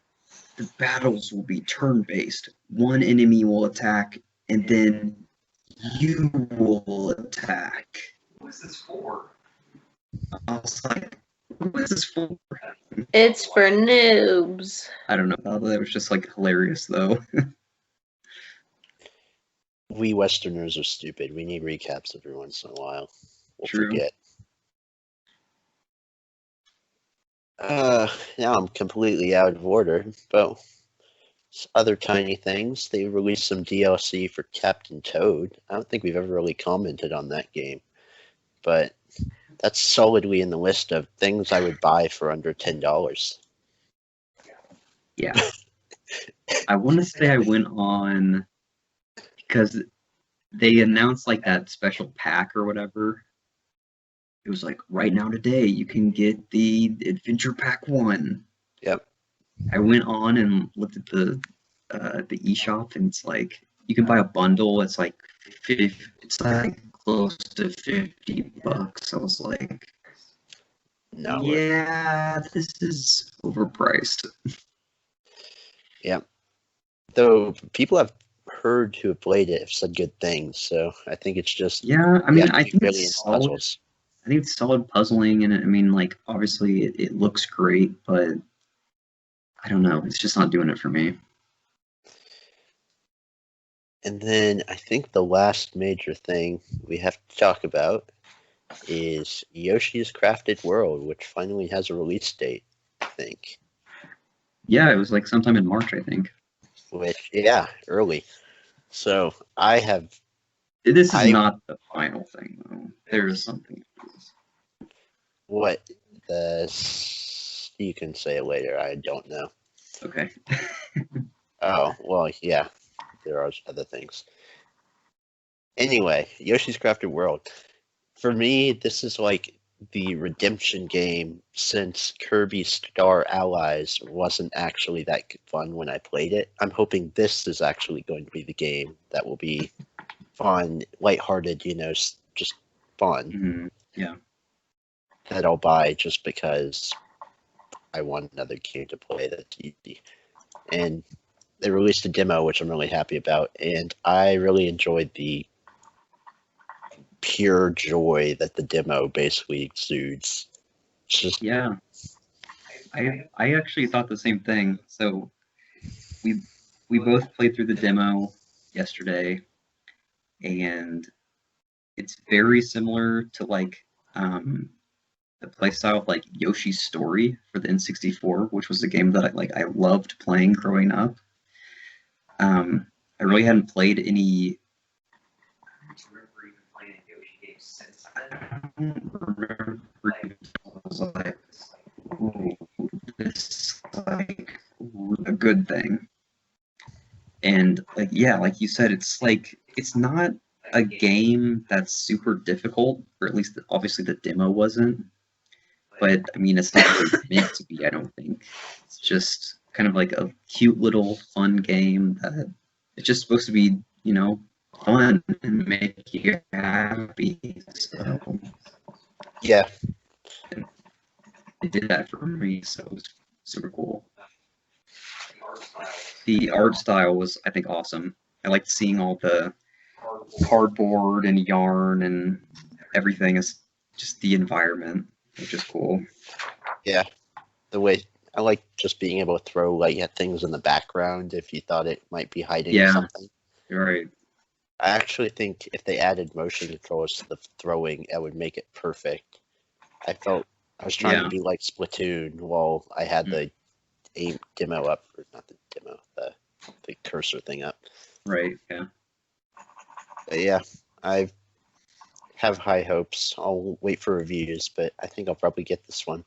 the battles will be turn-based. One enemy will attack, and then you will attack. What is this for? I was like, what is this for? It's for noobs. I don't know. That was just like hilarious, though. We Westerners are stupid. We need recaps every once in a while. We'll True. forget. Now I'm completely out of order, but other tiny things. They released some DLC for Captain Toad. I don't think we've ever really commented on that game, but that's solidly in the list of things I would buy for under $10. Yeah. I want to say I went on because they announced like that special pack or whatever. It was like right now today you can get the Adventure Pack 1. Yep. I went on and looked at the eShop, and it's like you can buy a bundle. It's like close to $50. I was like, No. yeah, this is overpriced. Yeah. Though people have heard who have played it have said good things, so I think it's just Yeah, I mean, I think really it's solid. puzzles. I think it's solid puzzling, and I mean, like obviously it looks great, but I don't know, it's just not doing it for me. And then I think the last major thing we have to talk about is Yoshi's Crafted World, which finally has a release date, I think. Yeah, it was like sometime in March, I think. Which, yeah, early. So I have. This is not the final thing, though. There is something. What? The You can say it later. I don't know. Okay. Oh, well, yeah. There are other things. Anyway, Yoshi's Crafted World. For me, this is like the redemption game since Kirby Star Allies wasn't actually that fun when I played it. I'm hoping this is actually going to be the game that will be fun, lighthearted, just fun. Mm-hmm. Yeah. That I'll buy just because I want another game to play that's easy. And they released a demo, which I'm really happy about, and I really enjoyed the pure joy that the demo basically exudes. It's just Yeah. I actually thought the same thing. So we both played through the demo yesterday, and it's very similar to like the playstyle of like Yoshi's Story for the N64, which was a game that I loved playing growing up. I really hadn't played any. Do you remember even playing a Yoshi game since I then? don't remember. I was like, ooh, this is like a good thing. And like yeah, like you said, it's not a game that's super difficult, or at least obviously the demo wasn't. But I mean, it's not really meant to be. I don't think it's just kind of like a cute little fun game that it's just supposed to be, fun and make you happy. So yeah, it did that for me, so it was super cool. The art style, The art style was, I think, awesome. I liked seeing all the cardboard and yarn and everything is just the environment, which is cool. yeah. The way I like just being able to throw like at things in the background if you thought it might be hiding Yeah. something. You're right. I actually think if they added motion controls to the throwing, it would make it perfect. I felt I was trying Yeah. to be like Splatoon while I had the aim demo up, or not the demo, the cursor thing up. Right. Yeah. But yeah, I have high hopes. I'll wait for reviews, but I think I'll probably get this one.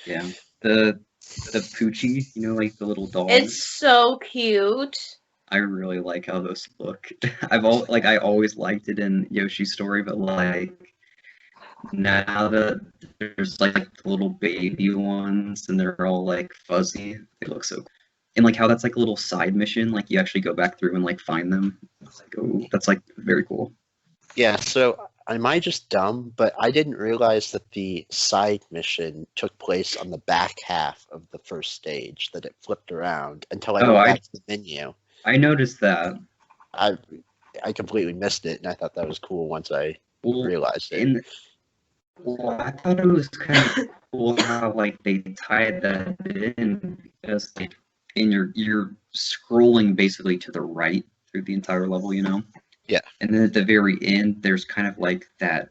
Yeah. The Poochie, like the little dog. It's so cute. I really like how those look. I always liked it in Yoshi's Story, but like now that there's like the little baby ones and they're all like fuzzy, they look so cool. And like how that's like a little side mission, like you actually go back through and like find them. It's like, oh, that's like very cool. Yeah, so am I just dumb, but I didn't realize that the side mission took place on the back half of the first stage, that it flipped around until I went back to the menu. I noticed that. I completely missed it, and I thought that was cool once I realized it. I thought it was kind of cool how like they tied that in, because like you're scrolling basically to the right through the entire level, Yeah. And then at the very end, there's kind of like that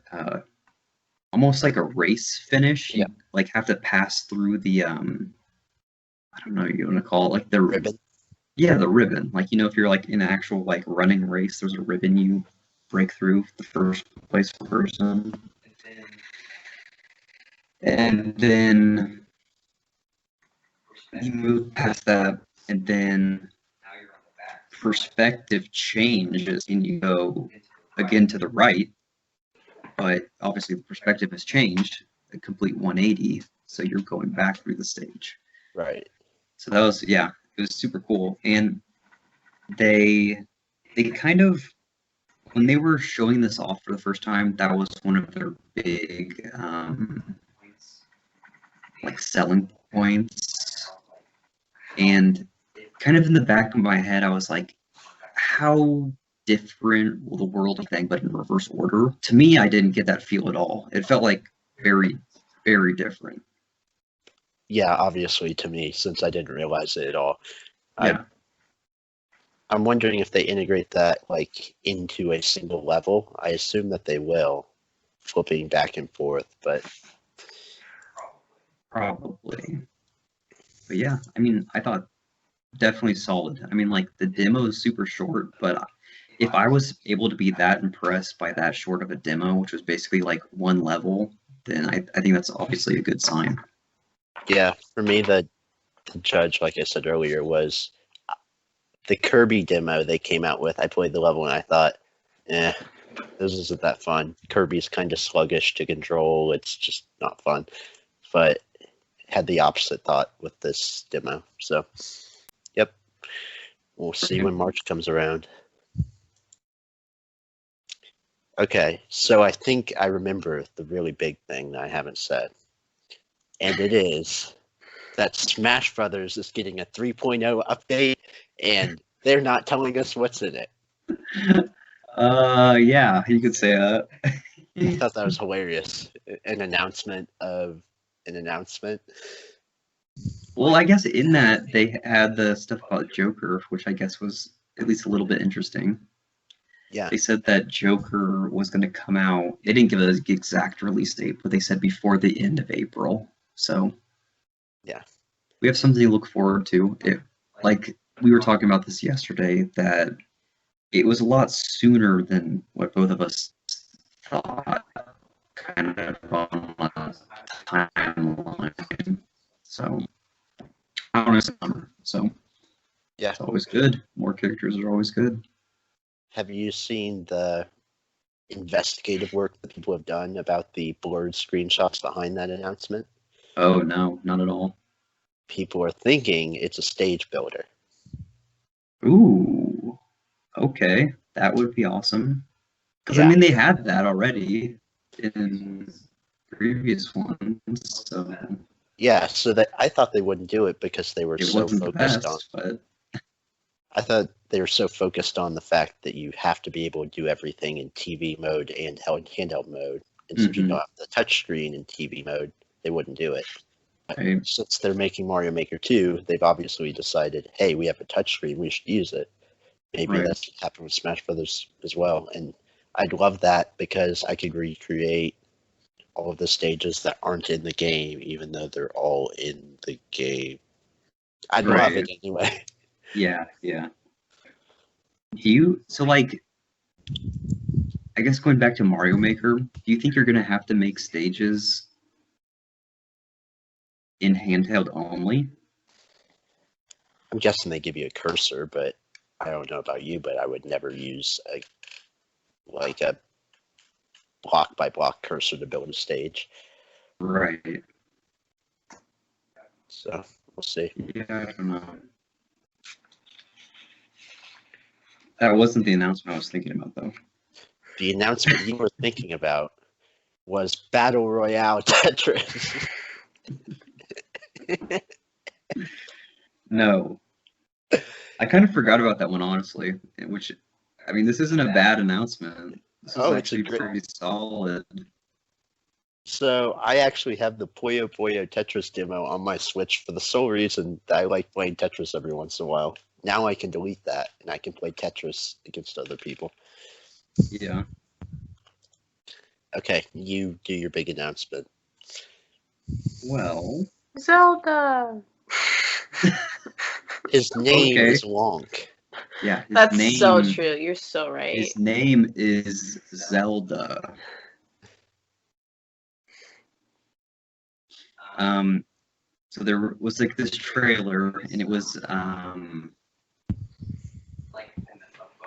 almost like a race finish. You like have to pass through the I don't know what you want to call it, like the Ribbon. Yeah, the ribbon. Like, if you're like in an actual like running race, there's a ribbon you break through, the first place person. And then you move past that, and then now you're on the back. perspective changes and you go again to the right. But obviously the perspective has changed, a complete 180, so you're going back through the stage. Right. So that was, it was super cool. And they kind of, when they were showing this off for the first time, that was one of their big like selling points. And kind of in the back of my head, I was like, how different will the world be, but in reverse order? To me, I didn't get that feel at all. It felt like very, very different. Yeah, obviously to me, since I didn't realize it at all. Yeah. I'm wondering if they integrate that like into a single level. I assume that they will, flipping back and forth, but Probably. But yeah, I mean, I thought definitely solid. I mean, like the demo is super short, but if I was able to be that impressed by that short of a demo, which was basically like one level, then I think that's obviously a good sign. Yeah, for me, the judge, like I said earlier, was the Kirby demo they came out with. I played the level and I thought, eh, this isn't that fun. Kirby's kind of sluggish to control. It's just not fun. But had the opposite thought with this demo. So, yep, we'll see when March comes around. Okay, so I think I remember the really big thing that I haven't said. And it is that Smash Brothers is getting a 3.0 update, and they're not telling us what's in it. Yeah, you could say that. I thought that was hilarious. An announcement of an announcement. Well, I guess in that they had the stuff about Joker, which I guess was at least a little bit interesting. Yeah. They said that Joker was going to come out. They didn't give an exact release date, but they said before the end of April. So, yeah, we have something to look forward to. Like we were talking about this yesterday, that it was a lot sooner than what both of us thought, kind of on a timeline. So, I don't know. So, yeah. it's always good. More characters are always good. Have you seen the investigative work that people have done about the blurred screenshots behind that announcement? Oh no, not at all. People are thinking it's a stage builder. Ooh, okay, that would be awesome. Because Yeah. I mean, they had that already in previous ones, so Yeah, so that I thought they wouldn't do it because they were it so wasn't the focused on. best. But I thought they were so focused on the fact that you have to be able to do everything in TV mode and handheld mode. And since you don't have the touchscreen in TV mode, they wouldn't do it. But right. since they're making Mario Maker 2, they've obviously decided, hey, we have a touchscreen, we should use it. Maybe Right. that's what happened with Smash Brothers as well. And I'd love that because I could recreate all of the stages that aren't in the game, even though they're all in the game. I'd love Right. it anyway. Yeah, yeah. So like, I guess going back to Mario Maker, do you think you're gonna have to make stages in handheld only? I'm guessing they give you a cursor, but I don't know about you, but I would never use a block by block cursor to build a stage. Right. So we'll see. Yeah, I don't know. That wasn't the announcement I was thinking about, though. The announcement you were thinking about was Battle Royale Tetris. No. I kind of forgot about that one, honestly. Which, I mean, this isn't a bad announcement. This is actually pretty solid. So I actually have the Puyo Puyo Tetris demo on my Switch for the sole reason that I like playing Tetris every once in a while. Now I can delete that and I can play Tetris against other people. Yeah. Okay, you do your big announcement. Well, Zelda. His name Okay. is Wonk. Yeah, That's so true. You're so right. His name is Zelda. So there was like this trailer, and it was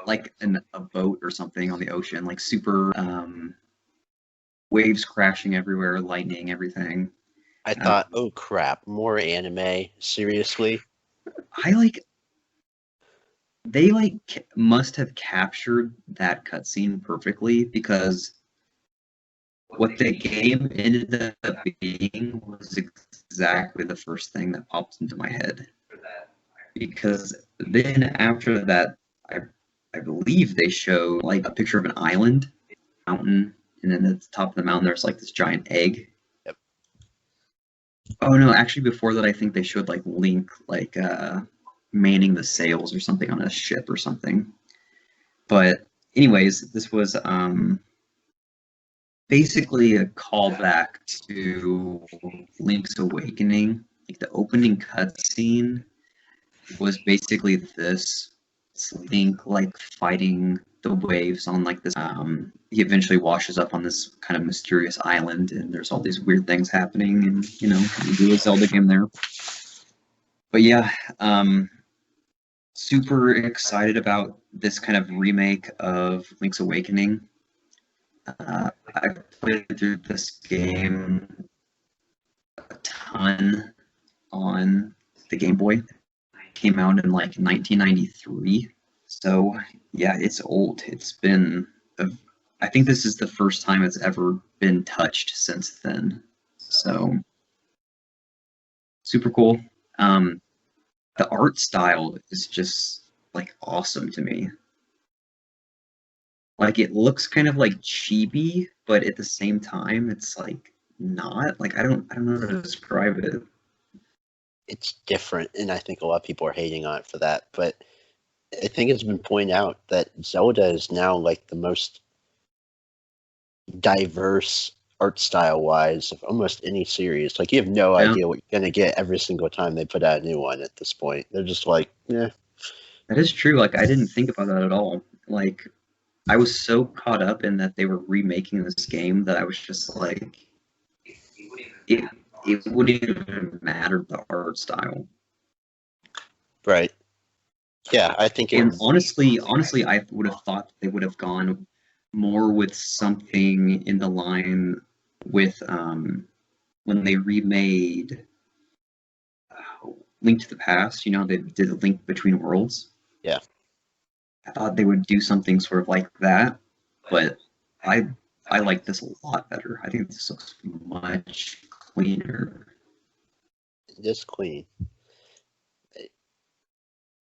like a boat or something on the ocean, like super waves crashing everywhere, lightning, everything. I thought, oh crap, more anime? Seriously? They must have captured that cutscene perfectly, because what the game ended up being was exactly the first thing that popped into my head. Because then after that, I believe they show like a picture of an island, mountain, and then at the top of the mountain there's like this giant egg. Yep. Oh no, actually before that I think they showed like Link manning the sails or something on a ship or something. But anyways, this was basically a callback to Link's Awakening. Like the opening cutscene was basically this Link like fighting the waves on like this. He eventually washes up on this kind of mysterious island, and there's all these weird things happening, and you do a Zelda game there. But yeah, super excited about this kind of remake of Link's Awakening. I played through this game a ton on the Game Boy. It came out in like 1993. So yeah, it's old. It's been, I think this is the first time it's ever been touched since then. So super cool. The art style is just like awesome to me. Like it looks kind of like chibi, but at the same time, it's like not. Like I don't know how to describe it. It's different, and I think a lot of people are hating on it for that. But I think it's been pointed out that Zelda is now like the most diverse art style wise of almost any series. Like you have no idea what you're gonna get every single time they put out a new one at this point. They're just like, yeah. That is true. Like I didn't think about that at all. Like I was so caught up in that they were remaking this game that I was just like, it wouldn't even matter the art style. Right. Yeah, I think. And honestly, I would have thought they would have gone more with something in the line with when they remade Link to the Past. They did a Link Between Worlds. Yeah. I thought they would do something sort of like that, but I like this a lot better. I think this looks much cleaner. It is clean.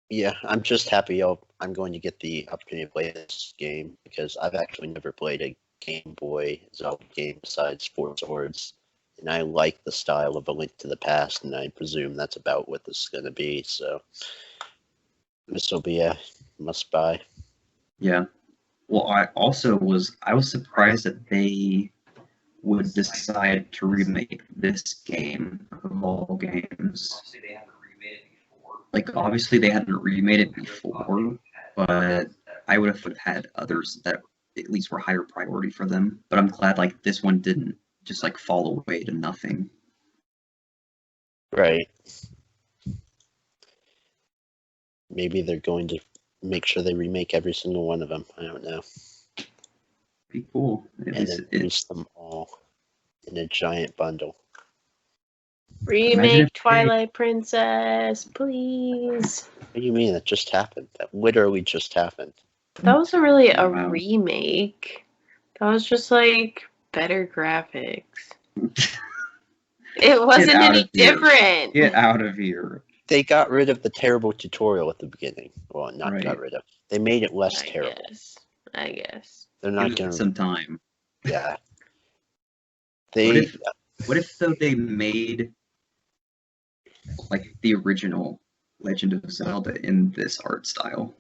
Yeah, I'm just happy I'm going to get the opportunity to play this game because I've actually never played a Game Boy Zelda game besides Four Swords, and I like the style of A Link to the Past, and I presume that's about what this is going to be. So this will be a must-buy. Yeah. Well, I was surprised that they would decide to remake this game of all games. Like, obviously they hadn't remade it before, but I would have had others that at least were higher priority for them. But I'm glad, like, this one didn't just, like, fall away to nothing. Right. Maybe they're going to make sure they remake every single one of them. I don't know. Be cool. And then release them all in a giant bundle. Remake Twilight Princess, please. What do you mean? That just happened. That literally just happened. That wasn't really a remake. That was just like better graphics. It wasn't any different. Get out of here. They got rid of the terrible tutorial at the beginning. Well, not got rid of. They made it less terrible. I guess. They're not going to. Some time. Yeah. What if though they made like the original Legend of Zelda in this art style?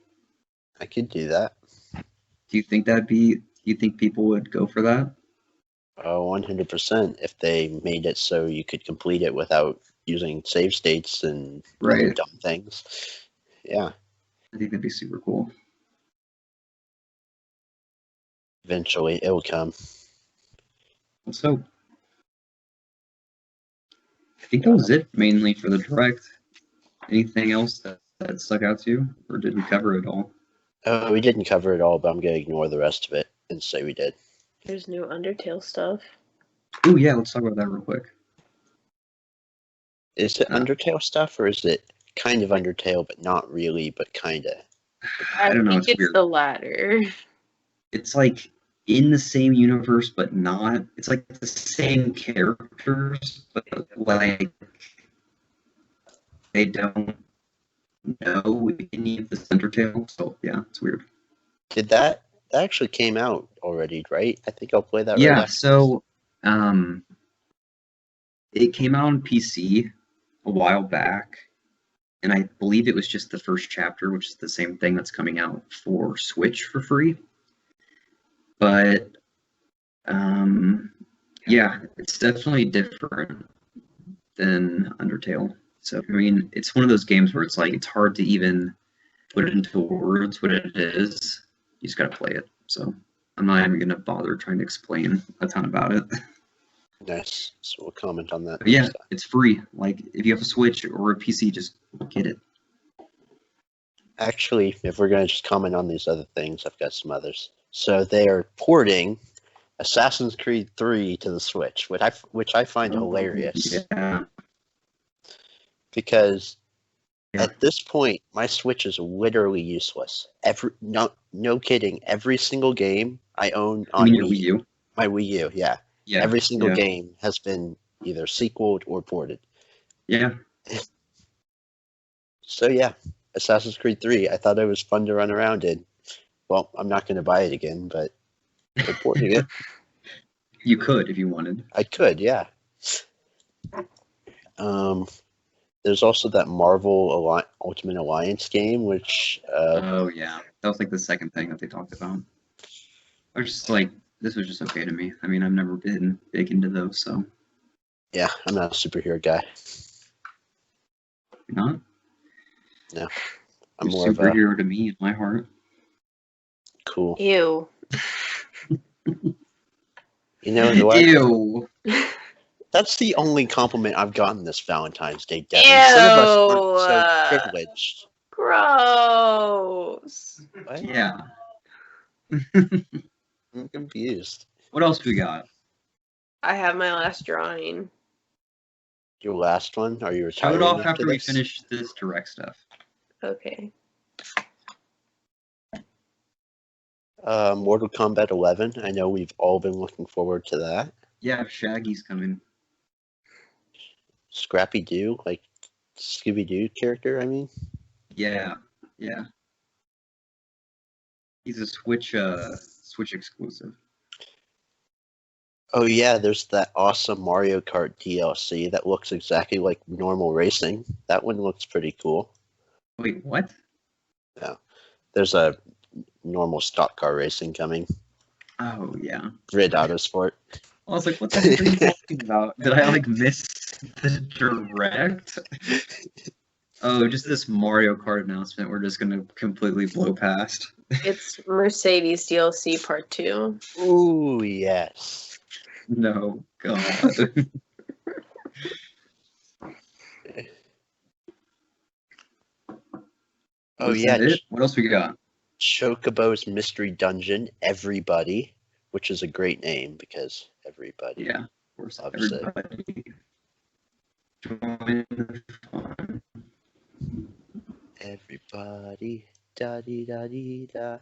I could do that. Do you think people would go for that? 100%. If they made it so you could complete it without using save states and other dumb things. Yeah. I think that'd be super cool. Eventually, it'll come. Let's hope. I think that was it mainly for the Direct. Anything else that stuck out to you, or did we cover it all? We didn't cover it all, but I'm going to ignore the rest of it and say we did. There's new Undertale stuff. Oh yeah, let's talk about that real quick. Is it Undertale stuff, or is it kind of Undertale, but not really, but kind of? I don't know. It's weird. The latter. It's like in the same universe, but not. It's like the same characters, but like they don't know any of this Undertale. So yeah, it's weird. Did that actually came out already, right? I think I'll play that. Yeah. So, it came out on PC a while back, and I believe it was just the first chapter, which is the same thing that's coming out for Switch for free. But yeah, it's definitely different than Undertale. So I mean, it's one of those games where it's like it's hard to even put it into words what it is. You just gotta play it. So I'm not even gonna bother trying to explain a ton about it. Nice. So we'll comment on that. But yeah, next time. it's free. Like if you have a Switch or a PC, just get it. Actually, if we're going to just comment on these other things, I've got some others. So they are porting Assassin's Creed 3 to the Switch, which I find hilarious. Yeah. Because Yeah. at this point, my Switch is literally useless. No kidding. Every single game I own I on mean your Wii U. my Wii U, yeah. Yeah. Every single yeah. game has been either sequeled or ported. Yeah. So yeah, Assassin's Creed 3. I thought it was fun to run around in. Well, I'm not going to buy it again, but they're porting it. You could if you wanted. I could, yeah. There's also that Marvel Ultimate Alliance game, which Oh yeah, that was like the second thing that they talked about. I was just like, this was just okay to me. I mean, I've never been big into those, so yeah, I'm not a superhero guy. you're not. No, You're I'm a more of a superhero to me in my heart. cool. Ew. You know what? Ew. That's the only compliment I've gotten this Valentine's Day, Devin. Some of us aren't so Ew. privileged. Gross. What? Yeah. I'm confused. What else we got? I have my last drawing. Your last one? Are you Show retiring it off after after we this? finish this direct stuff. Okay. Mortal Kombat 11. I know we've all been looking forward to that. Yeah, Shaggy's coming. Scrappy Doo, like Scooby Doo character, I mean. Yeah, yeah. He's a Switch exclusive. Oh yeah, there's that awesome Mario Kart DLC that looks exactly like normal racing. That one looks pretty cool. Wait, what? There's a normal stock car racing coming. Oh yeah. Grid Autosport. I was like, what the heck are you talking about? Did I like miss the direct? Oh, just this Mario Kart announcement we're just gonna completely blow past. It's Mercedes DLC Part 2. Ooh, yes. No, God. Oh Is yeah, that it? What else we got? Chocobo's Mystery Dungeon, Everybody, which is a great name because everybody. Yeah, of course. Loves it. Everybody. Join the fun. Everybody, da dee da dee da.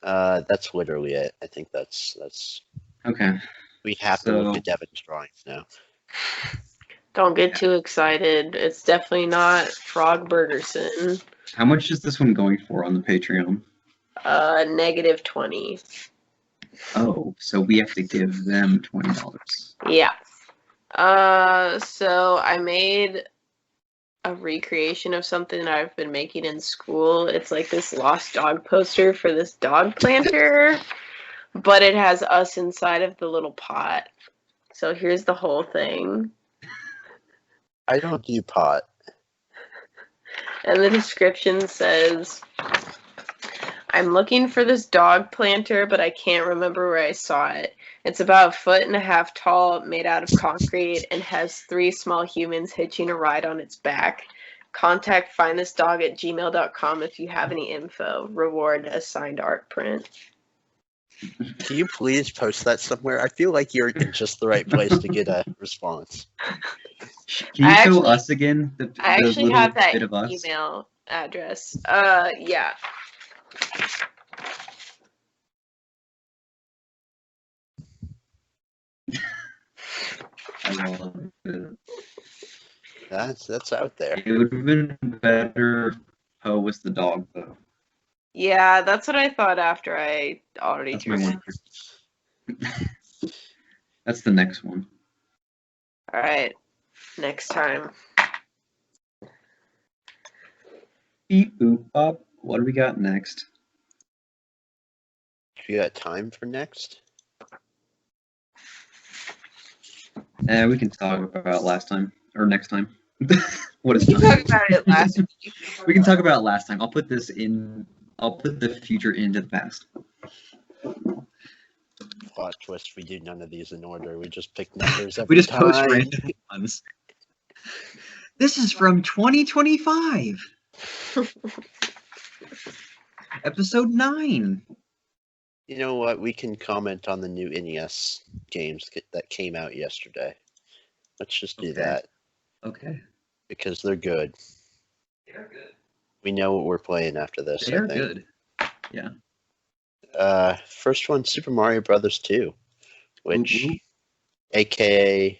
That's literally it. I think that's. Okay. We have to look So- at Devin's drawings now. Don't get too excited. It's definitely not Frog Burgerson. How much is this one going for on the Patreon? -20. Oh, so we have to give them $20. Yeah. So I made a recreation of something that I've been making in school. It's like this lost dog poster for this dog planter, but it has us inside of the little pot. So here's the whole thing. I don't do pot. And the description says, I'm looking for this dog planter, but I can't remember where I saw it. It's about 1.5 feet tall, made out of concrete, and has 3 small humans hitching a ride on its back. Contact findthisdog@gmail.com if you have any info. Reward a signed art print. Can you please post that somewhere? I feel like you're in just the right place to get a response. Can you I show actually- us again? The I actually little have that bit of us? email address. Yeah. I love it. That's out there. It would have been better if Poe was the dog, though. Yeah, that's what I thought after I already That's my drew it. one. That's the next one. All right. Next time. Beep boop bop. What do we got next? You got time for next? We can talk about last time or next time. What is We time? talked about it last week. We can talk about last time. I'll put this in I'll put the future into the past. Plot twist, we do none of these in order. We just pick numbers every We just time. post random ones. This is from 2025, episode 9. You know what? We can comment on the new NES games that came out yesterday. Let's just do Okay. that Okay, because they're good. They're good. We know what we're playing after this. they I are think. good. Yeah. First one, Super Mario Brothers 2, which, Ooh, ooh. aka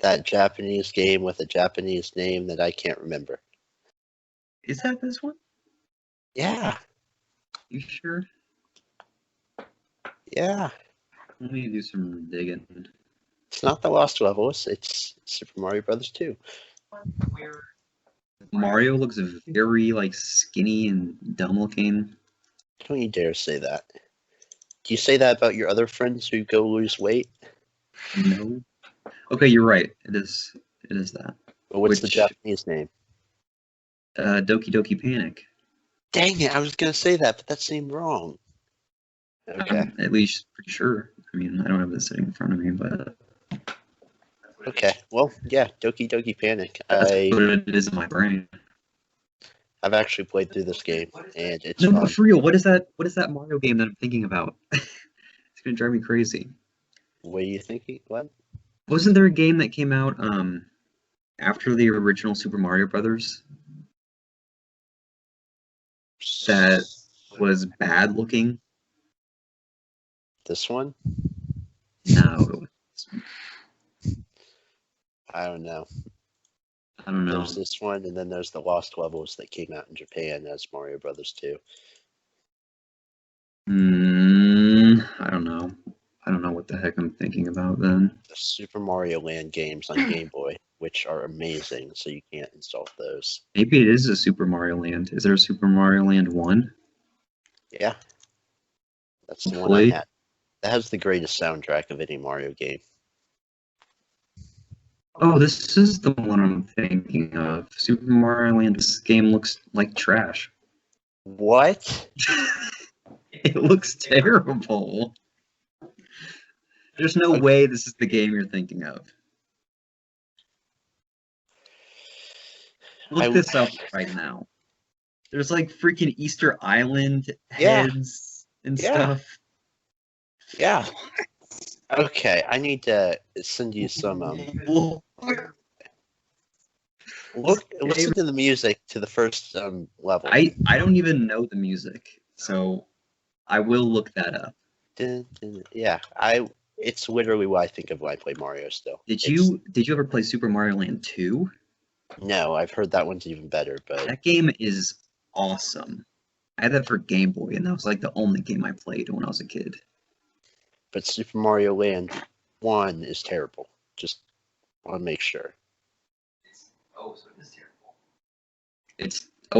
that Japanese game with a Japanese name that I can't remember. Is that this one? Yeah, You sure? yeah. Let me do some digging. It's not the Lost Levels. It's Super Mario Brothers 2. Where Mario looks very like skinny and dumb looking. Don't you dare say that. Do you say that about your other friends who go lose weight? No. Okay, you're right. It is. It is that. Or what's the Which- Japanese name? Doki Doki Panic. Dang it, I was going to say that, but that seemed wrong. Okay, I'm at least pretty sure. I mean, I don't have this sitting in front of me, but okay. Well, yeah, Doki Doki Panic. that's what it is in my brain. I've actually played through this game, and it's No, fun. but for real, what is that? What is that Mario game that I'm thinking about? It's gonna drive me crazy. What are you thinking? What? Wasn't there a game that came out after the original Super Mario Brothers that was bad looking? This one? No, I don't know. I don't know. There's this one, and then there's the Lost Levels that came out in Japan as Mario Brothers 2. I don't know. I don't know what the heck I'm thinking about then. The Super Mario Land games on Game Boy, which are amazing, so you can't install those. Maybe it is a Super Mario Land. Is there a Super Mario Land 1? Yeah. That's the one I Hopefully. had. That has the greatest soundtrack of any Mario game. Oh, this is the one I'm thinking of. Super Mario Land. This game looks like trash. What? It looks terrible. There's no Okay. way this is the game you're thinking of. Look this up right now. There's like freaking Easter Island Yeah. heads and Yeah. stuff. Yeah. Okay, I need to send you some. Listen to the music to the first level. I don't even know the music, so I will look that up. Dun, dun, yeah, It's literally what I think of when I play Mario. Still. Did you ever play Super Mario Land 2? No, I've heard that one's even better, but That game is awesome. I had that for Game Boy, and that was like the only game I played when I was a kid. Super Mario Land 1 is terrible. Just want to make sure. Oh, so it is terrible.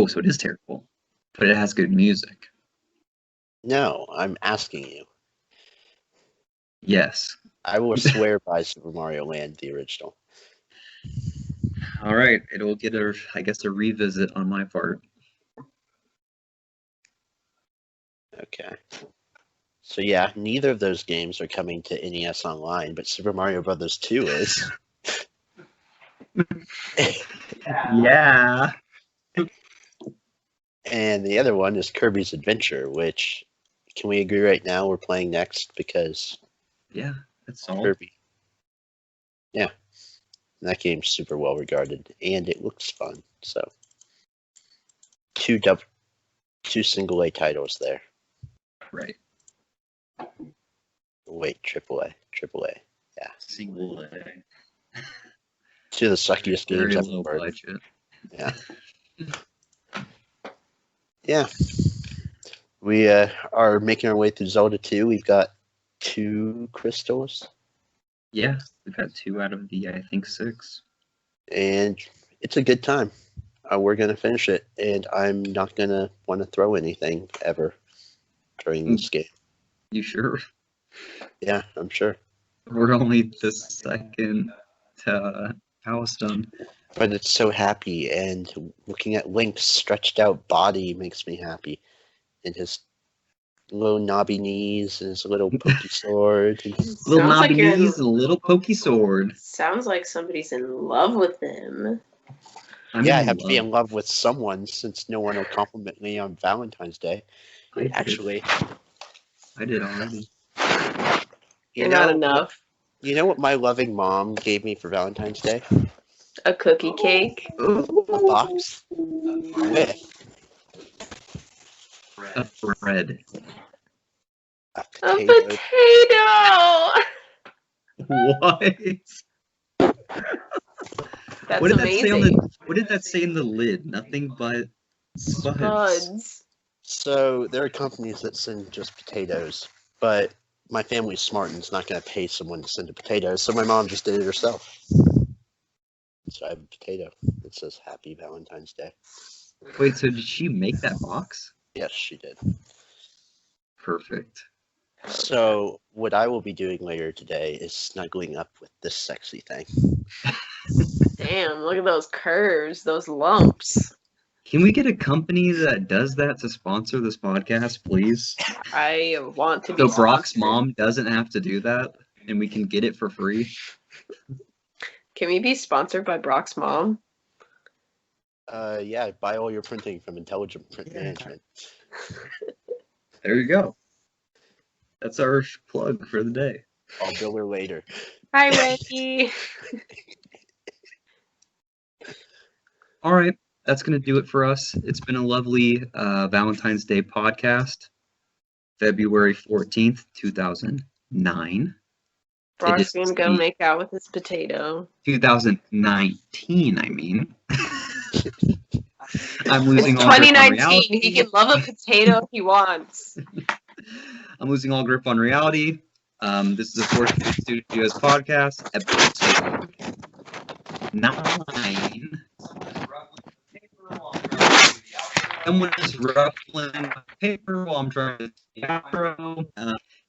So it is terrible, but it has good music. No, I'm asking you. Yes. I will swear by Super Mario Land, the original. All right, it'll get a revisit on my part. Okay. So yeah, neither of those games are coming to NES Online, but Super Mario Brothers 2 is. Yeah. And the other one is Kirby's Adventure, which can we agree right now we're playing next because Yeah, that's all. Kirby. Yeah. That game's super well regarded and it looks fun. So two single A titles there. Right. Wait, AAA. Yeah. Single A. Two of the suckiest Very games low ever. budget. Yeah. Yeah. We are making our way through Zelda 2. We've got 2 crystals. Yeah, we've got 2 out of the, I think, 6. And it's a good time. We're going to finish it. And I'm not going to want to throw anything ever during this game. You sure? Yeah, I'm sure. We're only the second house done. But it's so happy, and looking at Link's stretched out body makes me happy. And his little knobby knees and his little pokey sword. And Little Sounds like knobby you're in- knees and a little pokey sword. Sounds like somebody's in love with him. I'm yeah, I in have to be love. in love with someone since no one will compliment me on Valentine's Day. I did. Actually, I did already. You're not enough. You know what my loving mom gave me for Valentine's Day? A cookie cake. A box with A bread. a A potato. potato. What? That's What did amazing. that say on the? What did that say in the lid? Nothing but spuds. Spuds. So there are companies that send just potatoes, but my family's smart and is not going to pay someone to send a potato, so my mom just did it herself. So I have a potato that says Happy Valentine's Day. Wait, so did she make that box? Yes, she did. Perfect. So what I will be doing later today is snuggling up with this sexy thing. Damn, look at those curves, those lumps. Can we get a company that does that to sponsor this podcast, please? I want to be So Brock's sponsored. mom doesn't have to do that, and we can get it for free. Can we be sponsored by Brock's mom? Yeah, buy all your printing from Intelligent Print Management. There you go. That's our plug for the day. I'll bill her later. Hi, Wendy. All right, that's going to do it for us. It's been a lovely Valentine's Day podcast, February 14th, 2009. Brock's It is gonna go the- make out with his potato. 2019, I mean. I'm losing all grip on 2019. reality. He can love a potato if he wants. I'm losing all grip on reality. This is a Fourshade Studios podcast, episode 9. Someone is ruffling paper while I'm trying to do the outro.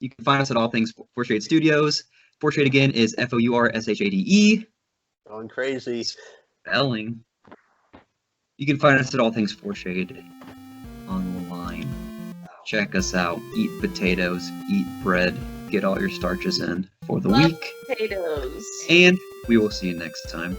You can find us at all things Fourshade Studios. Fourshade again is Fourshade. Going crazy. Spelling. You can find us at all things Fourshade online. Check us out. Eat potatoes. Eat bread. Get all your starches in for the Love week. potatoes. And we will see you next time.